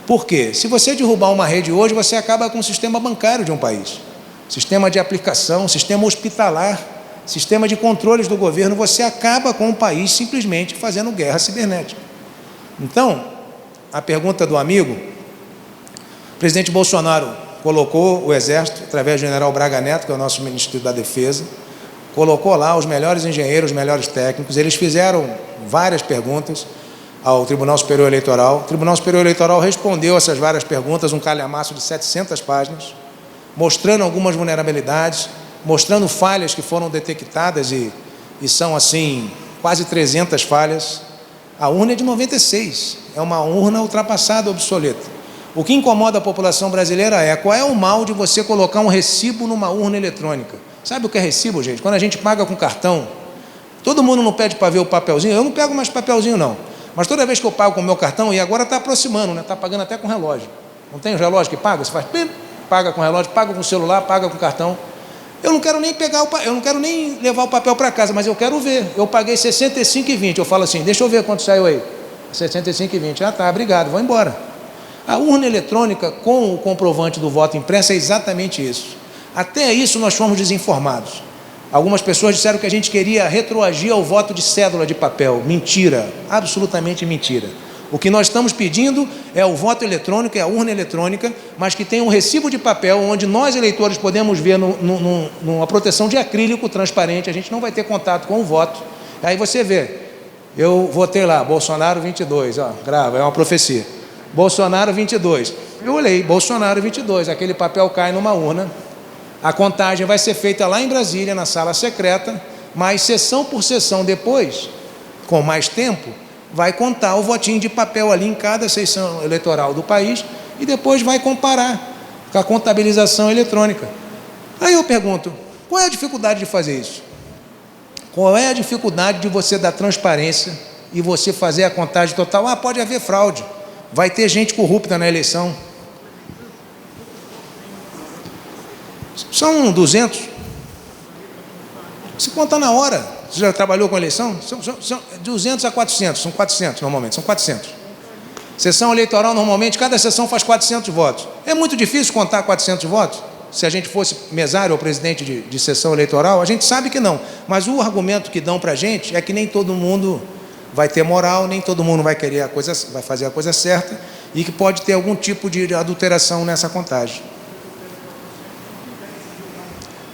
Por quê? Se você derrubar uma rede hoje, você acaba com o sistema bancário de um país, sistema de aplicação, sistema hospitalar, sistema de controles do governo, você acaba com o país simplesmente fazendo guerra cibernética. Então, a pergunta do amigo, o presidente Bolsonaro colocou o Exército, através do general Braga Neto, que é o nosso ministro da Defesa, colocou lá os melhores engenheiros, os melhores técnicos, eles fizeram várias perguntas ao Tribunal Superior Eleitoral. O Tribunal Superior Eleitoral respondeu essas várias perguntas, um calhamaço de 700 páginas, mostrando algumas vulnerabilidades, mostrando falhas que foram detectadas e são, assim, quase 300 falhas. A urna é de 96, é uma urna ultrapassada, obsoleta. O que incomoda a população brasileira é qual é o mal de você colocar um recibo numa urna eletrônica. Sabe o que é recibo, gente? Quando a gente paga com cartão, todo mundo não pede para ver o papelzinho, eu não pego mais papelzinho não, mas toda vez que eu pago com o meu cartão, e agora está aproximando, né? Está pagando até com relógio. Não tem os relógios que paga? Você faz pim, paga com relógio, paga com celular, paga com cartão. Eu não quero nem eu não quero nem levar o papel para casa, mas eu quero ver. Eu paguei R$ 65,20. Eu falo assim, deixa eu ver quanto saiu aí. R$ 65,20. Ah, tá, obrigado, vou embora. A urna eletrônica com o comprovante do voto impresso é exatamente isso. Até isso nós fomos desinformados. Algumas pessoas disseram que a gente queria retroagir ao voto de cédula de papel. Mentira, absolutamente mentira. O que nós estamos pedindo é o voto eletrônico, é a urna eletrônica, mas que tenha um recibo de papel onde nós, eleitores, podemos ver numa proteção de acrílico transparente. A gente não vai ter contato com o voto. Aí você vê, eu votei lá, Bolsonaro 22, ó, grava, é uma profecia. Bolsonaro 22. Eu olhei, Bolsonaro 22, aquele papel cai numa urna. A contagem vai ser feita lá em Brasília, na sala secreta, mas sessão por sessão depois, com mais tempo, vai contar o votinho de papel ali em cada sessão eleitoral do país e depois vai comparar com a contabilização eletrônica. Aí eu pergunto, qual é a dificuldade de fazer isso? Qual é a dificuldade de você dar transparência e você fazer a contagem total? Ah, pode haver fraude, vai ter gente corrupta na eleição. São 200. Se conta na hora. Você já trabalhou com eleição? São 200 a 400, são 400 normalmente, são 400. Sessão eleitoral, normalmente, cada sessão faz 400 votos. É muito difícil contar 400 votos? Se a gente fosse mesário ou presidente de sessão eleitoral, a gente sabe que não. Mas o argumento que dão para a gente é que nem todo mundo vai ter moral, nem todo mundo vai querer vai fazer a coisa certa e que pode ter algum tipo de adulteração nessa contagem.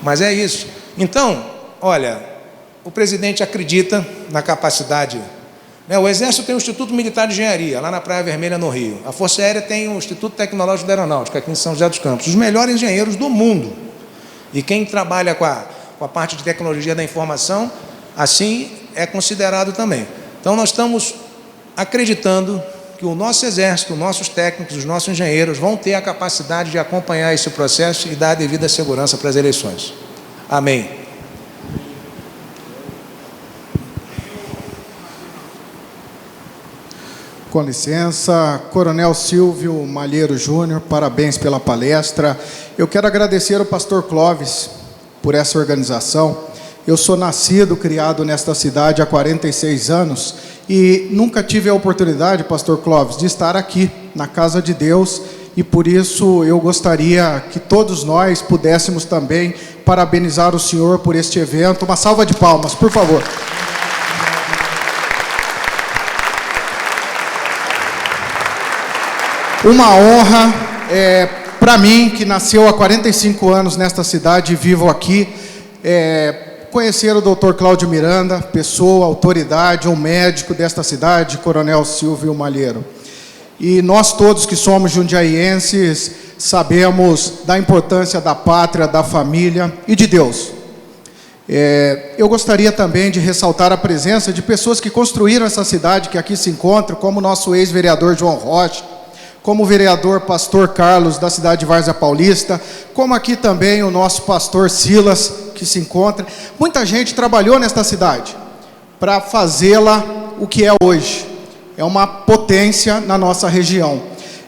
Mas é isso. Então, olha, o presidente acredita na capacidade, né? O Exército tem o Instituto Militar de Engenharia, lá na Praia Vermelha, no Rio. A Força Aérea tem o Instituto Tecnológico da Aeronáutica, aqui em São José dos Campos. Os melhores engenheiros do mundo. E quem trabalha com a parte de tecnologia da informação, assim é considerado também. Então, nós estamos acreditando que o nosso Exército, nossos técnicos, os nossos engenheiros vão ter a capacidade de acompanhar esse processo e dar a devida segurança para as eleições. Amém. Com licença, Coronel Silvio Malheiro Júnior, parabéns pela palestra. Eu quero agradecer ao pastor Clóvis por essa organização. Eu sou nascido, criado nesta cidade há 46 anos e nunca tive a oportunidade, pastor Clóvis, de estar aqui na casa de Deus e por isso eu gostaria que todos nós pudéssemos também parabenizar o senhor por este evento. Uma salva de palmas, por favor. Uma honra para mim, que nasceu há 45 anos nesta cidade e vivo aqui, conhecer o Dr. Cláudio Miranda, pessoa, autoridade, um médico desta cidade, Coronel Silvio Malheiro. E nós todos que somos jundiaienses sabemos da importância da pátria, da família e de Deus. Eu gostaria também de ressaltar a presença de pessoas que construíram essa cidade que aqui se encontra, como o nosso ex-vereador João Rocha, como o vereador pastor Carlos, da cidade de Várzea Paulista, como aqui também o nosso pastor Silas, que se encontra. Muita gente trabalhou nesta cidade para fazê-la o que é hoje. É uma potência na nossa região.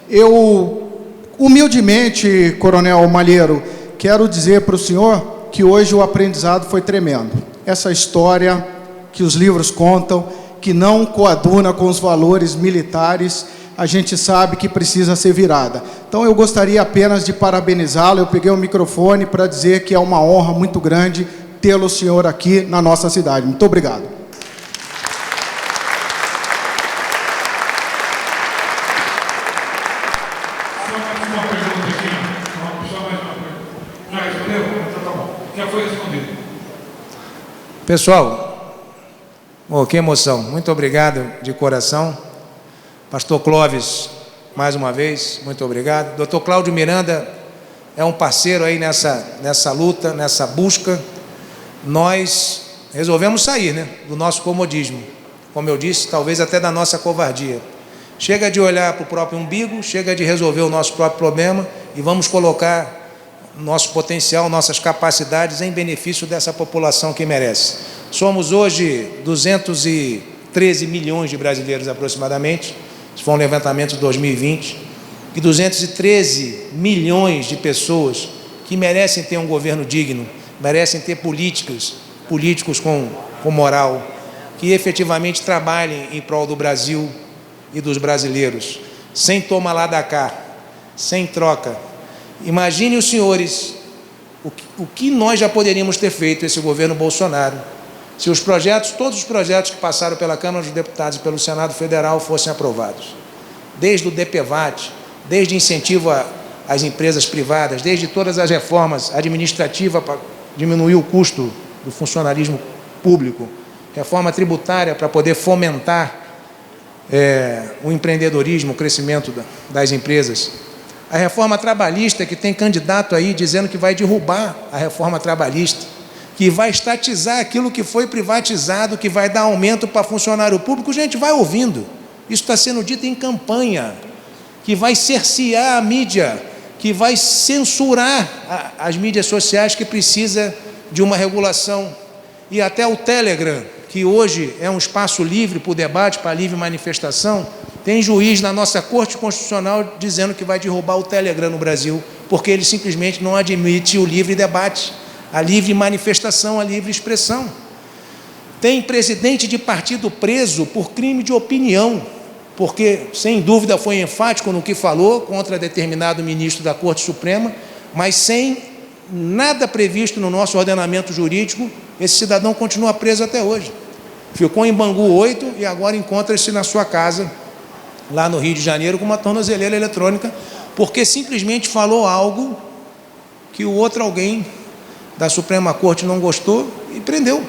Eu, humildemente, Coronel Malheiro, quero dizer para o senhor que hoje o aprendizado foi tremendo. Essa história que os livros contam, que não coaduna com os valores militares, a gente sabe que precisa ser virada. Então eu gostaria apenas de parabenizá-lo. Eu peguei o microfone para dizer que é uma honra muito grande tê-lo, senhor, aqui na nossa cidade. Muito obrigado. Uma pergunta aqui. Já respondeu? Então tá bom. Já foi respondido. Pessoal, oh, que emoção, muito obrigado de coração. Pastor Clóvis, mais uma vez, muito obrigado. Dr. Cláudio Miranda é um parceiro aí nessa luta, nessa busca. Nós resolvemos sair, né, do nosso comodismo, como eu disse, talvez até da nossa covardia. Chega de olhar para o próprio umbigo, chega de resolver o nosso próprio problema e vamos colocar nosso potencial, nossas capacidades em benefício dessa população que merece. Somos hoje 213 milhões de brasileiros aproximadamente, esse foi um levantamento de 2020, e 213 milhões de pessoas que merecem ter um governo digno, merecem ter políticos com moral, que efetivamente trabalhem em prol do Brasil e dos brasileiros, sem toma lá da cá, sem troca. Imagine os senhores o que nós já poderíamos ter feito, esse governo Bolsonaro, se os projetos, todos os projetos que passaram pela Câmara dos Deputados e pelo Senado Federal fossem aprovados. Desde o DPVAT, desde incentivo às empresas privadas, desde todas as reformas administrativas para diminuir o custo do funcionalismo público, reforma tributária para poder fomentar o empreendedorismo, o crescimento das empresas. A reforma trabalhista, que tem candidato aí dizendo que vai derrubar a reforma trabalhista, que vai estatizar aquilo que foi privatizado, que vai dar aumento para funcionário público. Gente, vai ouvindo. Isso está sendo dito em campanha, que vai cercear a mídia, que vai censurar as mídias sociais, que precisa de uma regulação. E até o Telegram, que hoje é um espaço livre para o debate, para a livre manifestação, tem juiz na nossa Corte Constitucional dizendo que vai derrubar o Telegram no Brasil, porque ele simplesmente não admite o livre debate, a livre manifestação, a livre expressão. Tem presidente de partido preso por crime de opinião, porque, sem dúvida, foi enfático no que falou contra determinado ministro da Corte Suprema, mas sem nada previsto no nosso ordenamento jurídico, esse cidadão continua preso até hoje. Ficou em Bangu 8 e agora encontra-se na sua casa, lá no Rio de Janeiro, com uma tornozeleira eletrônica, porque simplesmente falou algo que o outro alguém da Suprema Corte não gostou e prendeu.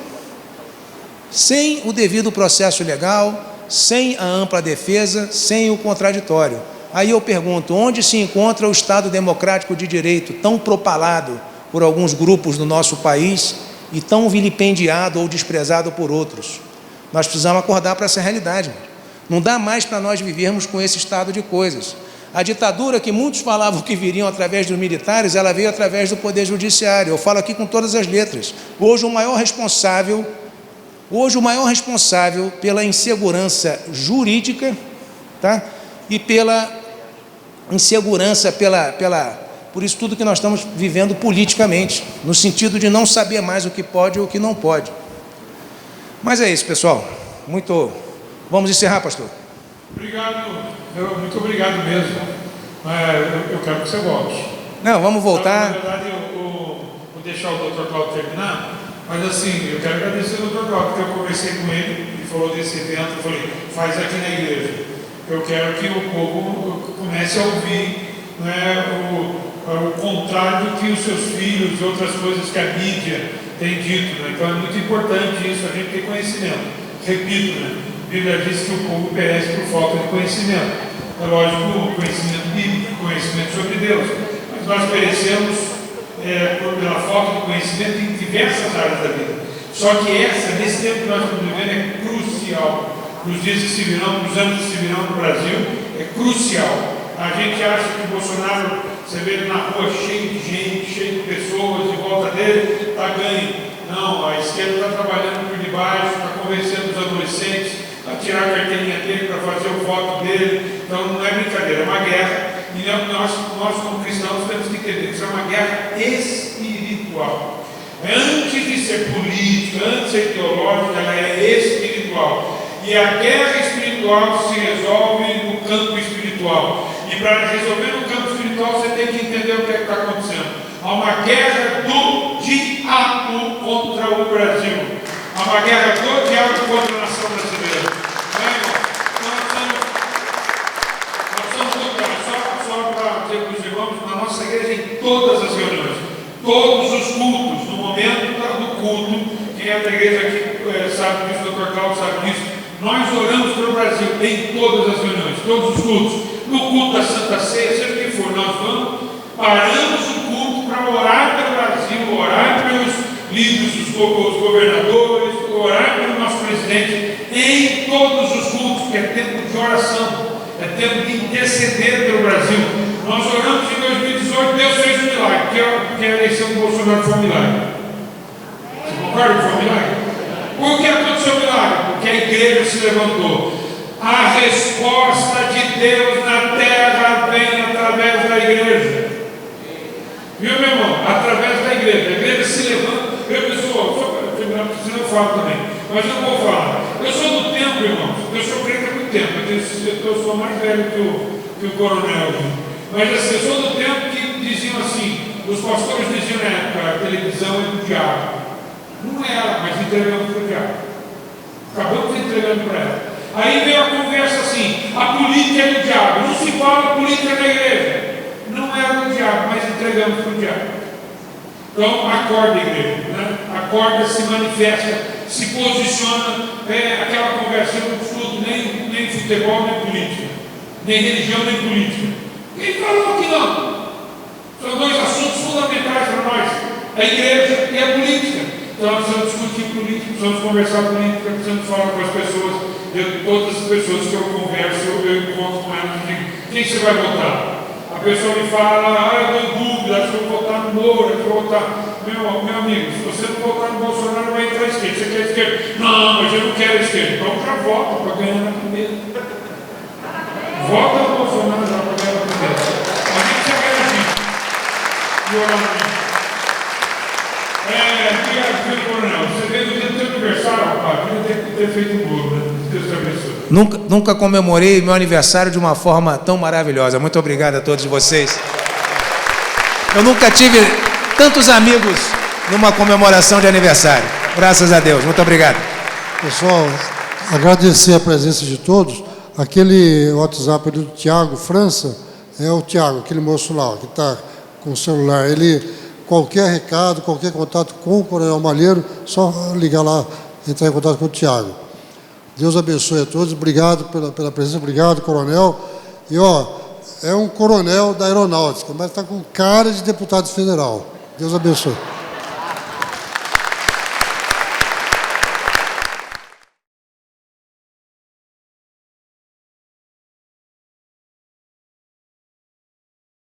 Sem o devido processo legal, sem a ampla defesa, sem o contraditório. Aí eu pergunto, onde se encontra o Estado Democrático de Direito, tão propalado por alguns grupos do nosso país e tão vilipendiado ou desprezado por outros? Nós precisamos acordar para essa realidade. Não dá mais para nós vivermos com esse estado de coisas. A ditadura, que muitos falavam que viriam através dos militares, ela veio através do Poder Judiciário. Eu falo aqui com todas as letras. Hoje o maior responsável pela insegurança jurídica, tá? E pela insegurança, por isso tudo que nós estamos vivendo politicamente, no sentido de não saber mais o que pode ou o que não pode. Mas é isso, pessoal. Vamos encerrar, pastor. Obrigado, muito obrigado mesmo. Eu quero que você volte. Não, vamos voltar. Na verdade, eu vou deixar o Dr. Cláudio terminar, mas assim, eu quero agradecer ao Dr. Cláudio, porque eu conversei com ele e falou desse evento, eu falei, faz aqui na igreja. Eu quero que o povo comece a ouvir, o contrário do que os seus filhos e outras coisas que a mídia tem dito. Então é muito importante isso, a gente ter conhecimento. Repito, a Bíblia diz que o povo perece por falta de conhecimento. É lógico, conhecimento bíblico, conhecimento sobre Deus. Mas nós perecemos pela falta de conhecimento em diversas áreas da vida. Só que nesse tempo que nós estamos vivendo, é crucial. Nos dias que se virão, nos anos que se virão no Brasil, é crucial. A gente acha que o Bolsonaro, você vê na rua cheio de gente, cheio de pessoas em volta dele, está ganho. Não, a esquerda está trabalhando por debaixo, está convencendo os adolescentes a tirar a carteirinha dele para fazer o voto dele. Então não é brincadeira, é uma guerra. E nós como cristãos, temos que entender que isso é uma guerra espiritual. Antes de ser política, antes de ser ideológica, ela é espiritual. E a guerra espiritual se resolve no campo espiritual. E para resolver no campo espiritual, você tem que entender o que está acontecendo. Há uma guerra do diabo contra o Brasil. Há uma guerra do diabo contra a nação brasileira. Nós estamos lutando, só para dizer para os irmãos, na nossa igreja, em todas as reuniões, todos os cultos, no momento do culto, quem é da igreja aqui sabe disso, o Dr. Cláudio sabe disso. Nós oramos pelo Brasil em todas as reuniões, todos os cultos. No culto da Santa Ceia, seja que for, nós vamos, paramos o culto para orar pelo Brasil, orar pelos líderes, os governadores, orar pelo nosso presidente, em todos os cultos, que é tempo de oração, é tempo de interceder pelo Brasil. Nós oramos em 2018, Deus fez um milagre, que a eleição do Bolsonaro foi um milagre. Você concorda que foi um milagre? Por que aconteceu o milagre? Porque a igreja se levantou. A resposta de Deus na terra vem através da igreja. Viu, meu irmão? Através da igreja. A igreja se levanta. Eu falo também, mas eu vou falar. Eu sou do tempo, irmãos. Eu sou crente há muito tempo. Eu sou mais velho que o coronel. Mas assim, eu sou do tempo que diziam assim, os pastores diziam na época, a televisão é do diabo. Não era, mas entregamos para o diabo. Acabamos entregando para ela. Aí veio a conversa assim, a política é do diabo. Não se fala política na igreja. Não era do diabo, mas entregamos para o diabo. Então, acorda, igreja, né? Acorda, se manifesta, se posiciona. Aquela conversa, eu não estudo nem futebol, nem política, nem religião, nem política. Quem falou que não? São dois assuntos fundamentais para nós: a igreja e a política. Então, nós precisamos discutir política, precisamos conversar política, precisamos falar com as pessoas. Todas as pessoas que eu converso, eu encontro com elas e digo: quem você vai votar? A pessoa me fala, eu estou em dúvida, acho que eu vou votar no Moura, acho que eu vou votar. Meu amigo, se você não votar no Bolsonaro, vai entrar à esquerda. Você quer a esquerda? Não, mas eu não quero a esquerda. Então já vota para ganhar na primeira. Vota no Bolsonaro já para ganhar na primeira. A gente já quer agir. E orar muito. Obrigado, viu, coronel? Você veio no dia do seu aniversário, rapaz. Podia ter feito um bolo, né? Deus te abençoe. Nunca comemorei meu aniversário de uma forma tão maravilhosa. Muito obrigado a todos vocês. Eu nunca tive tantos amigos numa comemoração de aniversário. Graças a Deus. Muito obrigado. Pessoal, agradecer a presença de todos. Aquele WhatsApp do Tiago França, é o Tiago, aquele moço lá, que está com o celular. Ele, qualquer recado, qualquer contato com o Coronel Malheiro, só ligar lá, entrar em contato com o Tiago. Deus abençoe a todos, obrigado pela presença, obrigado, coronel. E é um coronel da aeronáutica, mas está com cara de deputado federal. Deus abençoe.